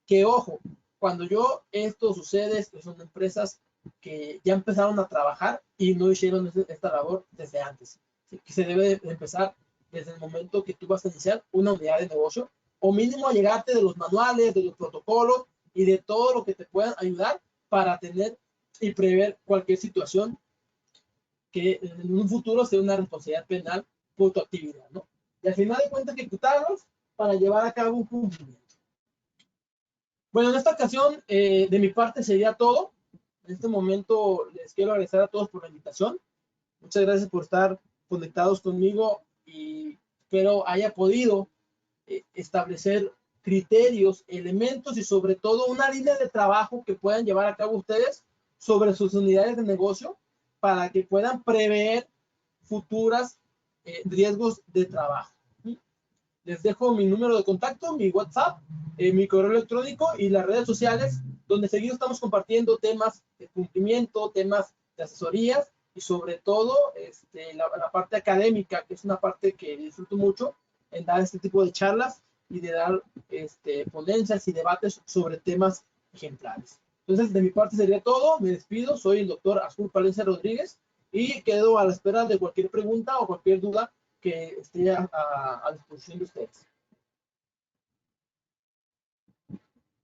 Que ojo, cuando esto sucede, son empresas que ya empezaron a trabajar y no hicieron esta labor desde antes. ¿Sí? Que se debe de empezar desde el momento que tú vas a iniciar una unidad de negocio, o mínimo a llegarte de los manuales, de los protocolos y de todo lo que te puedan ayudar para tener y prever cualquier situación que en un futuro sea una responsabilidad penal por tu actividad, ¿no? Y al final de cuentas ejecutarlos para llevar a cabo un cumplimiento. Bueno, en esta ocasión de mi parte sería todo. En este momento les quiero agradecer a todos por la invitación. Muchas gracias por estar conectados conmigo y espero haya podido establecer criterios, elementos y sobre todo una línea de trabajo que puedan llevar a cabo ustedes sobre sus unidades de negocio para que puedan prever futuras riesgos de trabajo. Les dejo mi número de contacto, mi WhatsApp, mi correo electrónico y las redes sociales, donde seguido estamos compartiendo temas de cumplimiento, temas de asesorías y sobre todo la parte académica, que es una parte que disfruto mucho en dar este tipo de charlas y de dar ponencias y debates sobre temas ejemplares. Entonces, de mi parte sería todo. Me despido. Soy el doctor Azul Palencia Rodríguez y quedo a la espera de cualquier pregunta o cualquier duda que esté a disposición de ustedes.